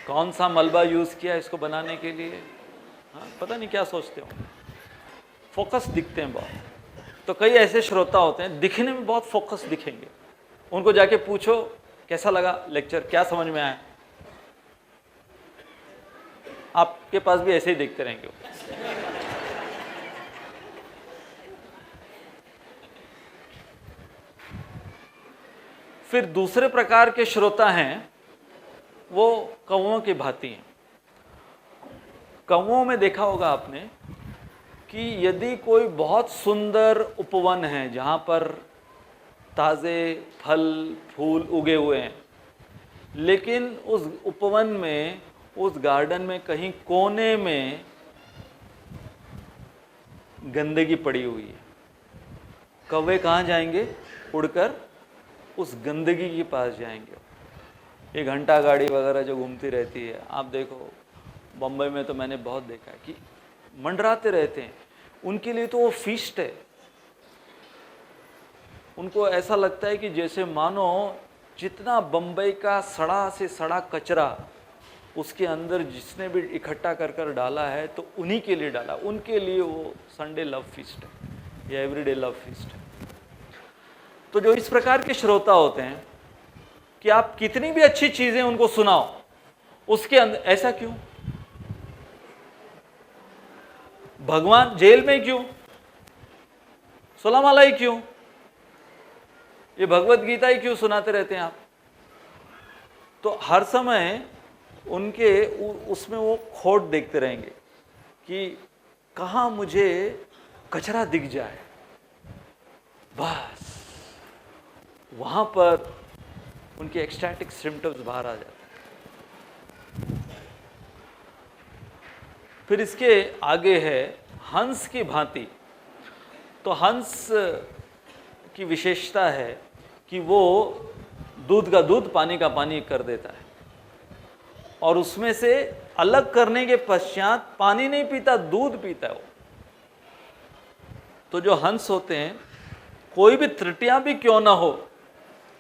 कौन सा मलबा यूज किया इसको बनाने के लिए। हाँ, पता नहीं क्या सोचते हो, फोकस दिखते हैं बहुत। तो कई ऐसे श्रोता होते हैं दिखने में बहुत फोकस दिखेंगे, उनको जाके पूछो कैसा लगा लेक्चर, क्या समझ में आया, आपके पास भी ऐसे ही देखते रहेंगे। फिर दूसरे प्रकार के श्रोता हैं, वो कौवों की भांति हैं। कौवों में देखा होगा आपने कि यदि कोई बहुत सुंदर उपवन है जहाँ पर ताज़े फल फूल उगे हुए हैं, लेकिन उस उपवन में, उस गार्डन में कहीं कोने में गंदगी पड़ी हुई है, कौवे कहाँ जाएंगे, उड़कर उस गंदगी के पास जाएंगे। ये घंटा गाड़ी वगैरह जो घूमती रहती है, आप देखो बम्बई में तो मैंने बहुत देखा है कि मंडराते रहते हैं, उनके लिए तो वो फीस्ट है। उनको ऐसा लगता है कि जैसे मानो जितना बम्बई का सड़ा से सड़ा कचरा उसके अंदर जिसने भी इकट्ठा कर कर डाला है तो उन्हीं के लिए डाला, उनके लिए वो संडे लव फीस्ट है या एवरीडे लव फीस्ट है। तो जो इस प्रकार के श्रोता होते हैं कि आप कितनी भी अच्छी चीजें उनको सुनाओ, उसके अंदर ऐसा क्यों, भगवान जेल में क्यों, सोलामाला ही क्यों, ये भगवत गीता ही क्यों सुनाते रहते हैं आप। तो हर समय उनके उसमें वो खोट देखते रहेंगे कि कहाँ मुझे कचरा दिख जाए, बस वहां पर उनके एक्सटैटिक सिम्टम्स बाहर आ जाते हैं। फिर इसके आगे है हंस की भांति। तो हंस की विशेषता है कि वो दूध का दूध पानी का पानी कर देता है, और उसमें से अलग करने के पश्चात पानी नहीं पीता, दूध पीता है वो। तो जो हंस होते हैं, कोई भी त्रुटियां भी क्यों ना हो,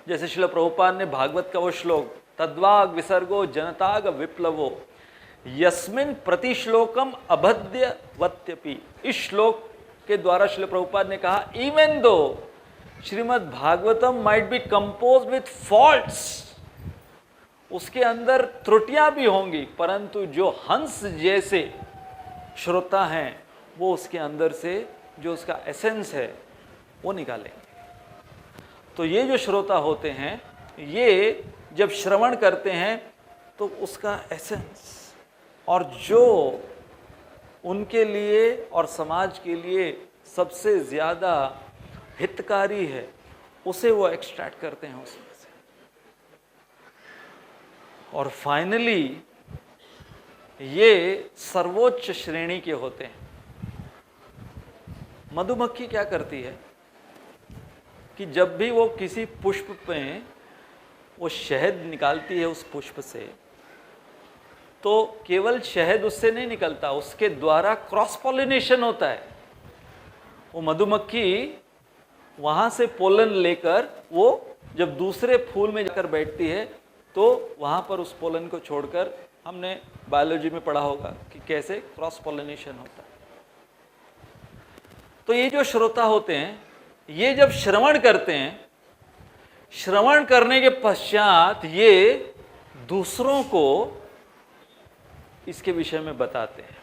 जैसे श्रील प्रभुपाद ने भागवत का वो श्लोक तद्वाग विसर्गो जनताग विप्लवो यस्मिन प्रति श्लोकम अभद्यवत्यपि, इस श्लोक के द्वारा श्रील प्रभुपाद ने कहा even though Shrimad Bhagavatam might be compose with faults, उसके अंदर त्रुटियां भी होंगी, परंतु जो हंस जैसे श्रोता हैं वो उसके अंदर से जो उसका एसेंस है वो निकालेंगे। तो ये जो श्रोता होते हैं, ये जब श्रवण करते हैं तो उसका एसेंस और जो उनके लिए और समाज के लिए सबसे ज़्यादा हितकारी है उसे वो एक्सट्रैक्ट करते हैं उसमें से। और फाइनली ये सर्वोच्च श्रेणी के होते हैं। मधुमक्खी क्या करती है कि जब भी वो किसी पुष्प पे वो शहद निकालती है उस पुष्प से, तो केवल शहद उससे नहीं निकलता, उसके द्वारा क्रॉस पॉलिनेशन होता है। वो मधुमक्खी वहाँ से पोलन लेकर वो जब दूसरे फूल में जाकर बैठती है तो वहाँ पर उस पोलन को छोड़कर, हमने बायोलॉजी में पढ़ा होगा कि कैसे क्रॉस पॉलिनेशन होता है। तो ये जो श्रोता होते हैं, ये जब श्रवण करते हैं, श्रवण करने के पश्चात ये दूसरों को इसके विषय में बताते हैं।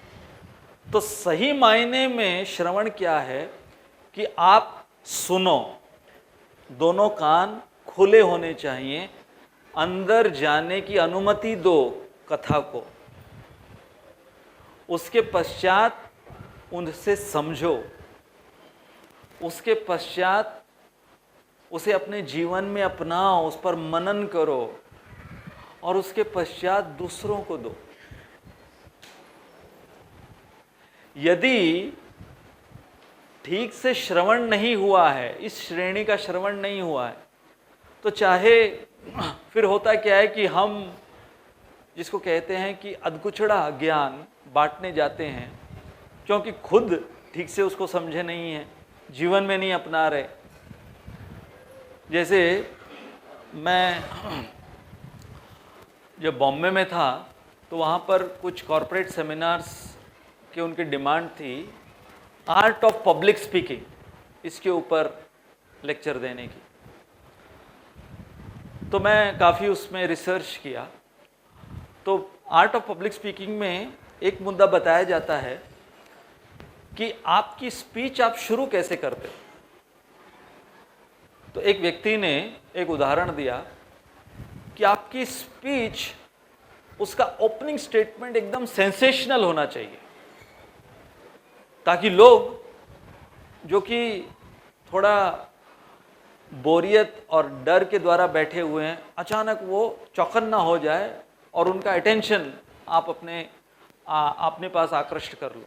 तो सही मायने में श्रवण क्या है कि आप सुनो, दोनों कान खुले होने चाहिए, अंदर जाने की अनुमति दो कथा को, उसके पश्चात उनसे समझो, उसके पश्चात उसे अपने जीवन में अपनाओ, उस पर मनन करो और उसके पश्चात दूसरों को दो। यदि ठीक से श्रवण नहीं हुआ है, इस श्रेणी का श्रवण नहीं हुआ है, तो चाहे फिर होता क्या है कि हम जिसको कहते हैं कि अधकुचड़ा ज्ञान बांटने जाते हैं, क्योंकि खुद ठीक से उसको समझे नहीं है, जीवन में नहीं अपना रहे। जैसे मैं जब बॉम्बे में था तो वहाँ पर कुछ कॉरपोरेट सेमिनार्स के उनकी डिमांड थी आर्ट ऑफ पब्लिक स्पीकिंग, इसके ऊपर लेक्चर देने की। तो मैं काफ़ी उसमें रिसर्च किया। तो आर्ट ऑफ पब्लिक स्पीकिंग में एक मुद्दा बताया जाता है कि आपकी स्पीच आप शुरू कैसे करते हो। तो एक व्यक्ति ने एक उदाहरण दिया कि आपकी स्पीच, उसका ओपनिंग स्टेटमेंट एकदम सेंसेशनल होना चाहिए, ताकि लोग जो कि थोड़ा बोरियत और डर के द्वारा बैठे हुए हैं, अचानक वो चौकन्ना हो जाए और उनका अटेंशन आप अपने पास आकृष्ट कर लो।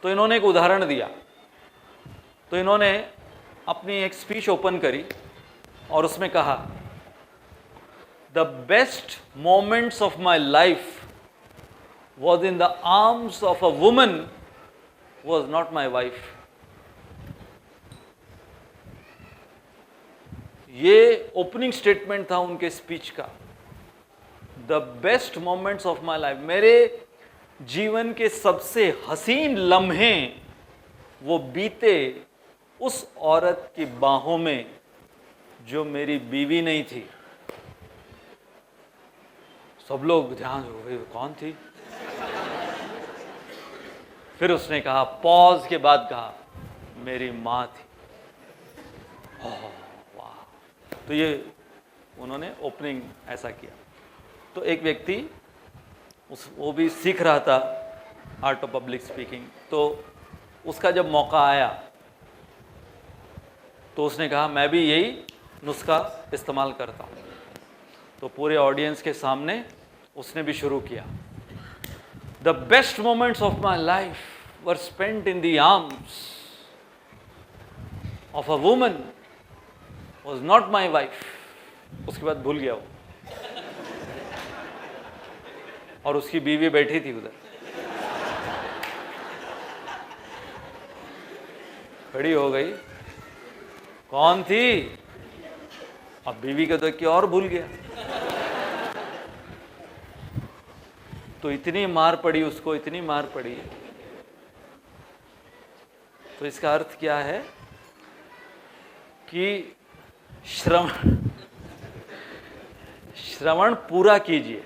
तो इन्होंने एक उदाहरण दिया। तो इन्होंने अपनी एक स्पीच ओपन करी और उसमें कहा, the best moments of my life was in the arms of a woman who was not my wife. ये ओपनिंग स्टेटमेंट था उनके स्पीच का. The best moments of my life, मेरे जीवन के सबसे हसीन लम्हे वो बीते उस औरत की बाहों में जो मेरी बीवी नहीं थी. सब लोग ध्यान हो गए, कौन थी? फिर उसने कहा, पॉज के बाद कहा, मेरी माँ थी. ओह वाह. तो ये उन्होंने ओपनिंग ऐसा किया. तो एक व्यक्ति वो भी सीख रहा था आर्ट ऑफ पब्लिक स्पीकिंग. तो उसका जब मौका आया तो उसने कहा, मैं भी यही नुस्खा इस्तेमाल करता हूँ. तो पूरे ऑडियंस के सामने उसने भी शुरू किया. The best moments of my life were spent in the arms of a woman was not my wife. उसके बाद भूल गया वो, और उसकी बीवी बैठी थी उधर, खड़ी हो गई. कौन थी? अब बीवी को देख के और भूल गया. तो इतनी मार पड़ी उसको, इतनी मार पड़ी. तो इसका अर्थ क्या है कि श्रवण पूरा कीजिए,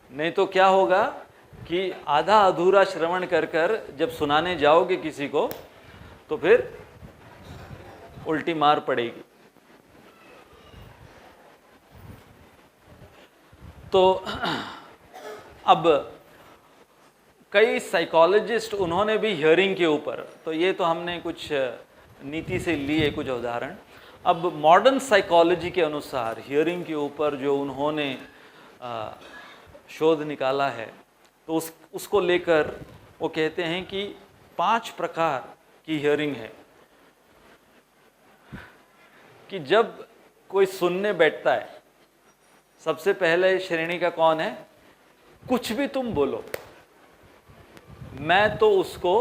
नहीं तो क्या होगा कि आधा अधूरा श्रवण कर कर जब सुनाने जाओगे किसी को तो फिर उल्टी मार पड़ेगी. तो अब कई साइकोलॉजिस्ट उन्होंने भी हियरिंग के ऊपर, तो ये तो हमने कुछ नीति से लिए कुछ उदाहरण. अब मॉडर्न साइकोलॉजी के अनुसार हियरिंग के ऊपर जो उन्होंने शोध निकाला है, तो उसको लेकर वो कहते हैं कि 5 प्रकार की हियरिंग है. कि जब कोई सुनने बैठता है, सबसे पहले श्रेणी का कौन है? कुछ भी तुम बोलो, मैं तो उसको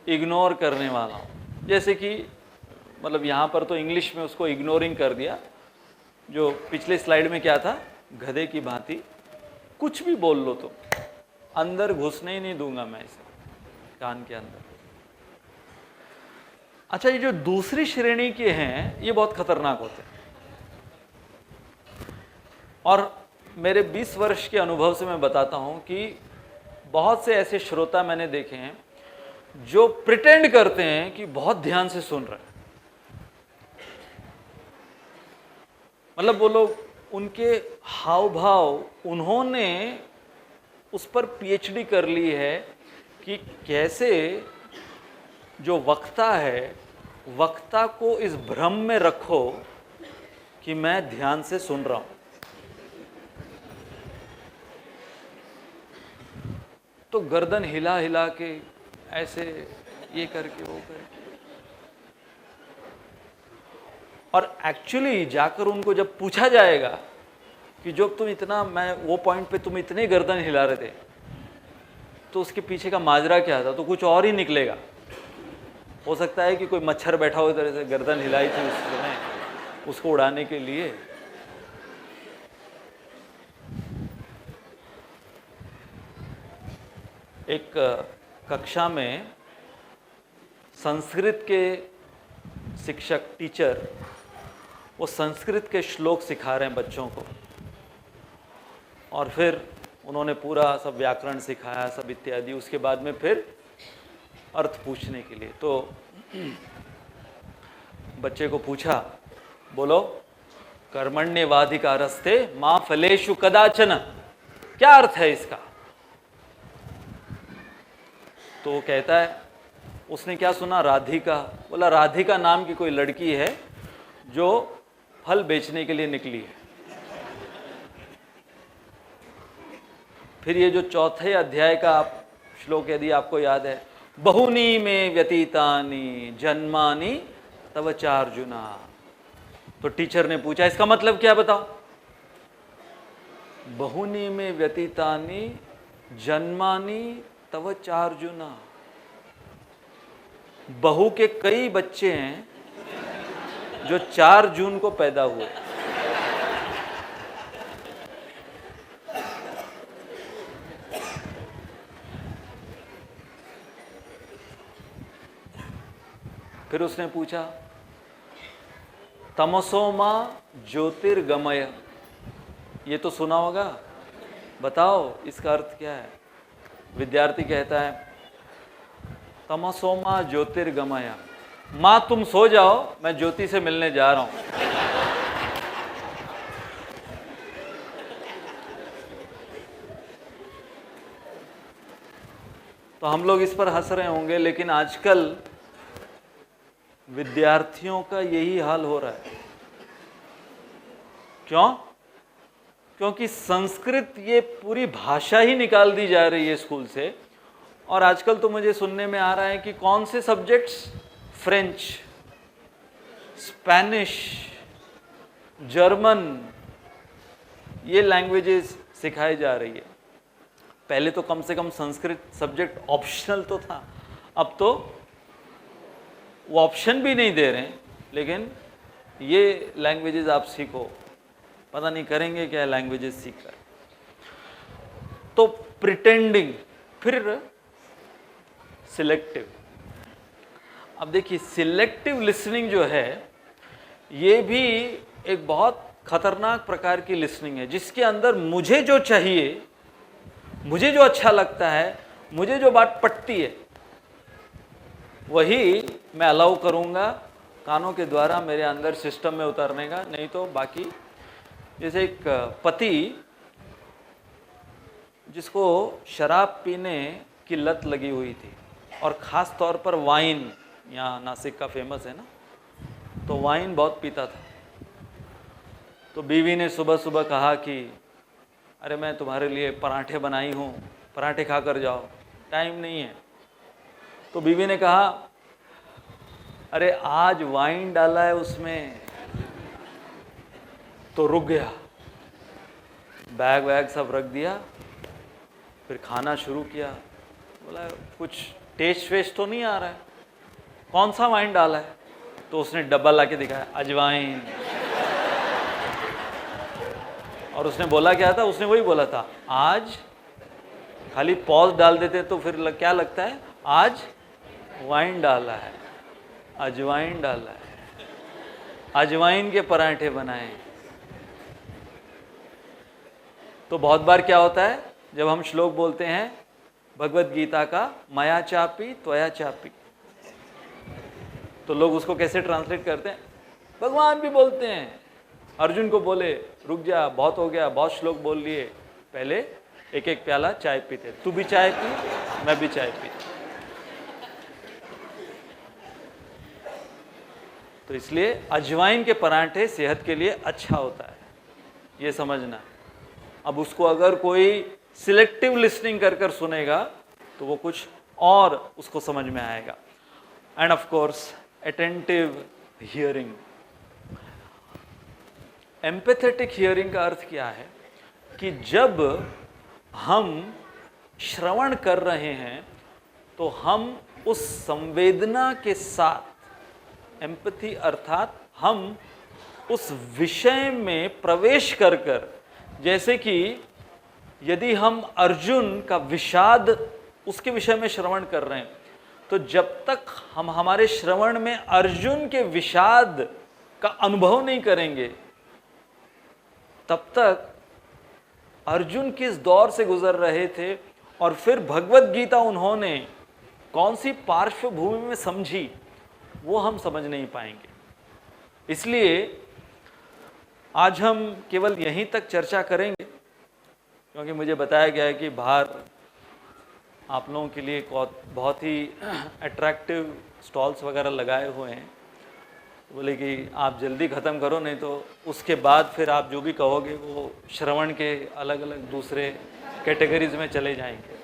इग्नोर करने वाला हूँ. जैसे कि मतलब यहाँ पर तो इंग्लिश में उसको इग्नोरिंग कर दिया, जो पिछले स्लाइड में क्या था, गधे की भांति. कुछ भी बोल लो तुम, अंदर घुसने ही नहीं दूंगा मैं इसे कान के अंदर. अच्छा, ये जो दूसरी श्रेणी के हैं ये बहुत खतरनाक होते हैं. और मेरे 20 वर्ष के अनुभव से मैं बताता हूं कि बहुत से ऐसे श्रोता मैंने देखे हैं जो प्रिटेंड करते हैं कि बहुत ध्यान से सुन रहे हैं. मतलब वो लोग, उनके हाव भाव, उन्होंने उस पर पीएचडी कर ली है कि कैसे जो वक्ता है, वक्ता को इस भ्रम में रखो कि मैं ध्यान से सुन रहा हूं. तो गर्दन हिला हिला के ऐसे ये करके वो करके, और एक्चुअली जाकर उनको जब पूछा जाएगा कि जो तुम इतना, मैं वो पॉइंट पे तुम इतने गर्दन हिला रहे थे, तो उसके पीछे का माजरा क्या था, तो कुछ और ही निकलेगा. हो सकता है कि कोई मच्छर बैठा हो तरह से गर्दन हिलाई थी उस समय उसको उड़ाने के लिए. एक कक्षा में संस्कृत के शिक्षक, टीचर, वो संस्कृत के श्लोक सिखा रहे हैं बच्चों को, और फिर उन्होंने पूरा सब व्याकरण सिखाया सब इत्यादि. उसके बाद में फिर अर्थ पूछने के लिए, तो बच्चे को पूछा, बोलो कर्मण्येवाधिकारस्ते मा फलेषु कदाचन, क्या अर्थ है इसका? तो वो कहता है, उसने क्या सुना, राधिका. बोला राधिका नाम की कोई लड़की है जो फल बेचने के लिए निकली है. फिर ये जो चौथे अध्याय का श्लोक यदि आपको याद है, बहुनी में व्यतीतानि जन्मानि तव चार्जुना. तो टीचर ने पूछा, इसका मतलब क्या बताओ? बहुनी में व्यतीतानि जन्मानी तव चार्जुना। बहू के कई बच्चे हैं जो 4 जून को पैदा हुए। फिर उसने पूछा तमसोमा ज्योतिर्गमय, ये तो सुना होगा, बताओ इसका अर्थ क्या है। विद्यार्थी कहता है तमसोमा ज्योतिर्गमय, माँ तुम सो जाओ, मैं ज्योति से मिलने जा रहा हूं। तो हम लोग इस पर हंस रहे होंगे, लेकिन आजकल विद्यार्थियों का यही हाल हो रहा है। क्यों? क्योंकि संस्कृत ये पूरी भाषा ही निकाल दी जा रही है स्कूल से। और आजकल तो मुझे सुनने में आ रहा है कि कौन से सब्जेक्ट्स, फ्रेंच, स्पेनिश, जर्मन, ये लैंग्वेजेस सिखाई जा रही है। पहले तो कम से कम संस्कृत सब्जेक्ट ऑप्शनल तो था, अब तो वो ऑप्शन भी नहीं दे रहे हैं, लेकिन ये लैंग्वेजेस आप सीखो। पता नहीं करेंगे क्या लैंग्वेजेस सीखकर। तो प्रिटेंडिंग, फिर सिलेक्टिव। अब देखिए सिलेक्टिव लिसनिंग जो है ये भी एक बहुत खतरनाक प्रकार की लिसनिंग है, जिसके अंदर मुझे जो चाहिए, मुझे जो अच्छा लगता है, मुझे जो बात पटती है वही मैं अलाउ करूँगा कानों के द्वारा मेरे अंदर सिस्टम में उतरने का। नहीं तो बाकी, जैसे एक पति जिसको शराब पीने की लत लगी हुई थी, और ख़ास तौर पर वाइन, यहाँ नासिक का फेमस है ना, तो वाइन बहुत पीता था। तो बीवी ने सुबह सुबह कहा कि अरे मैं तुम्हारे लिए पराठे बनाई हूँ, पराठे खा कर जाओ, टाइम नहीं है। तो बीवी ने कहा अरे आज वाइन डाला है उसमें। तो रुक गया, बैग वैग सब रख दिया, फिर खाना शुरू किया। बोला कुछ टेस्ट वेस्ट तो नहीं आ रहा है, कौन सा वाइन डाला है? तो उसने डब्बा ला के दिखाया, अजवाइन। और उसने बोला क्या था? उसने वही बोला था, आज, खाली पॉज डाल देते तो फिर क्या लगता है, आज वाइन डाला है, अजवाइन डाला है, अजवाइन के पराठे बनाए। तो बहुत बार क्या होता है जब हम श्लोक बोलते हैं भगवत गीता का, मया चापी त्वया चापी, तो लोग उसको कैसे ट्रांसलेट करते हैं? भगवान भी बोलते हैं, अर्जुन को बोले रुक जा, बहुत हो गया, बहुत श्लोक बोल लिए, पहले एक एक प्याला चाय पीते, तू भी चाय पी, मैं भी चाय पी। तो इसलिए अजवाइन के पराठे सेहत के लिए अच्छा होता है, ये समझना। अब उसको अगर कोई सिलेक्टिव लिसनिंग कर कर सुनेगा तो वो कुछ और उसको समझ में आएगा। End of course attentive hearing. Empathetic hearing का अर्थ क्या है कि जब हम श्रवण कर रहे हैं तो हम उस संवेदना के साथ, एम्पैथी अर्थात हम उस विषय में प्रवेश कर कर, जैसे कि यदि हम अर्जुन का विषाद, उसके विषय में श्रवण कर रहे हैं, तो जब तक हम हमारे श्रवण में अर्जुन के विषाद का अनुभव नहीं करेंगे, तब तक अर्जुन किस दौर से गुजर रहे थे और फिर भगवत गीता उन्होंने कौन सी पार्श्वभूमि में समझी, वो हम समझ नहीं पाएंगे। इसलिए आज हम केवल यहीं तक चर्चा करेंगे, क्योंकि मुझे बताया गया है कि बाहर आप लोगों के लिए बहुत ही अट्रैक्टिव स्टॉल्स वगैरह लगाए हुए हैं। बोले कि आप जल्दी ख़त्म करो, नहीं तो उसके बाद फिर आप जो भी कहोगे वो श्रवण के अलग अलग दूसरे कैटेगरीज में चले जाएंगे।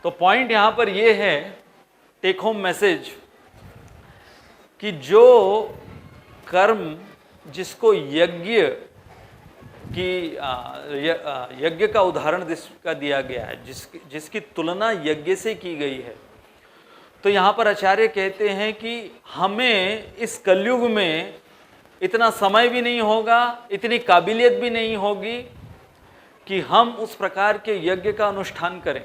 तो पॉइंट यहाँ पर ये है, टेक होम मैसेज, कि जो कर्म जिसको यज्ञ कि यज्ञ का उदाहरण जिसका दिया गया है, जिसकी तुलना यज्ञ से की गई है। तो यहाँ पर आचार्य कहते हैं कि हमें इस कलयुग में इतना समय भी नहीं होगा, इतनी काबिलियत भी नहीं होगी कि हम उस प्रकार के यज्ञ का अनुष्ठान करें,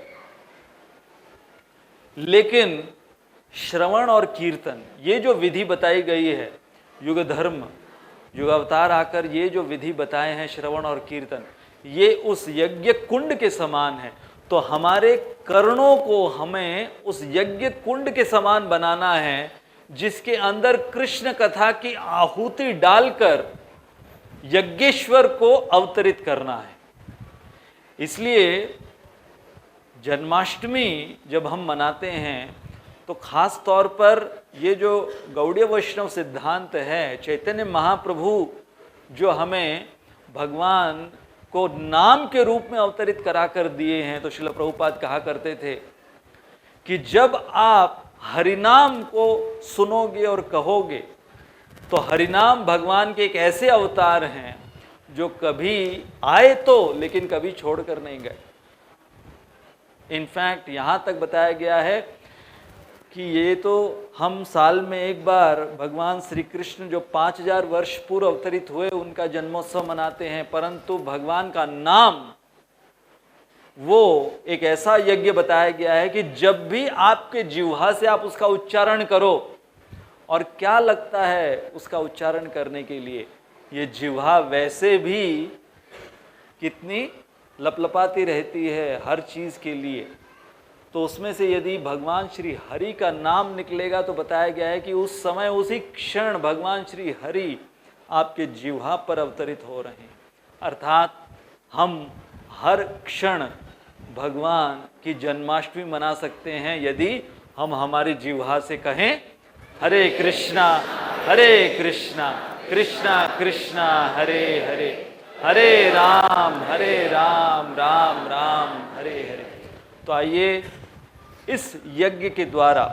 लेकिन श्रवण और कीर्तन, ये जो विधि बताई गई है, युग धर्म युगावतार आकर ये जो विधि बताए हैं श्रवण और कीर्तन, ये उस यज्ञ कुंड के समान है। तो हमारे कर्णों को हमें उस यज्ञ कुंड के समान बनाना है, जिसके अंदर कृष्ण कथा की आहुति डालकर यज्ञेश्वर को अवतरित करना है। इसलिए जन्माष्टमी जब हम मनाते हैं तो खास तौर पर ये जो गौड़ीय वैष्णव सिद्धांत है, चैतन्य महाप्रभु जो हमें भगवान को नाम के रूप में अवतरित करा कर दिए हैं, तो श्रील प्रभुपाद कहा करते थे कि जब आप हरिनाम को सुनोगे और कहोगे तो हरिनाम भगवान के एक ऐसे अवतार हैं जो कभी आए तो लेकिन कभी छोड़कर नहीं गए। इनफैक्ट यहाँ तक बताया गया है कि ये तो हम साल में एक बार भगवान श्री कृष्ण जो 5000 वर्ष पूर्व अवतरित हुए उनका जन्मोत्सव मनाते हैं, परंतु भगवान का नाम वो एक ऐसा यज्ञ बताया गया है कि जब भी आपके जिह्वा से आप उसका उच्चारण करो, और क्या लगता है उसका उच्चारण करने के लिए, ये जिह्वा वैसे भी कितनी लपलपाती रहती है हर चीज के लिए, तो उसमें से यदि भगवान श्री हरि का नाम निकलेगा तो बताया गया है कि उस समय उसी क्षण भगवान श्री हरि आपके जिह्वा पर अवतरित हो रहे हैं। अर्थात हम हर क्षण भगवान की जन्माष्टमी मना सकते हैं यदि हम हमारी जिह्वा से कहें हरे कृष्णा कृष्णा कृष्णा हरे हरे, हरे राम राम राम हरे हरे। तो आइए इस यज्ञ के द्वारा,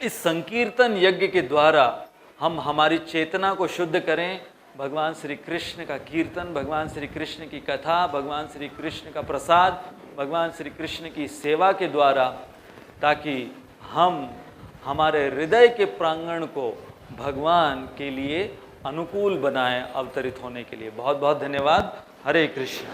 इस संकीर्तन यज्ञ के द्वारा हम हमारी चेतना को शुद्ध करें, भगवान श्री कृष्ण का कीर्तन, भगवान श्री कृष्ण की कथा, भगवान श्री कृष्ण का प्रसाद, भगवान श्री कृष्ण की सेवा के द्वारा, ताकि हम हमारे हृदय के प्रांगण को भगवान के लिए अनुकूल बनाएं अवतरित होने के लिए। बहुत बहुत धन्यवाद। हरे कृष्ण।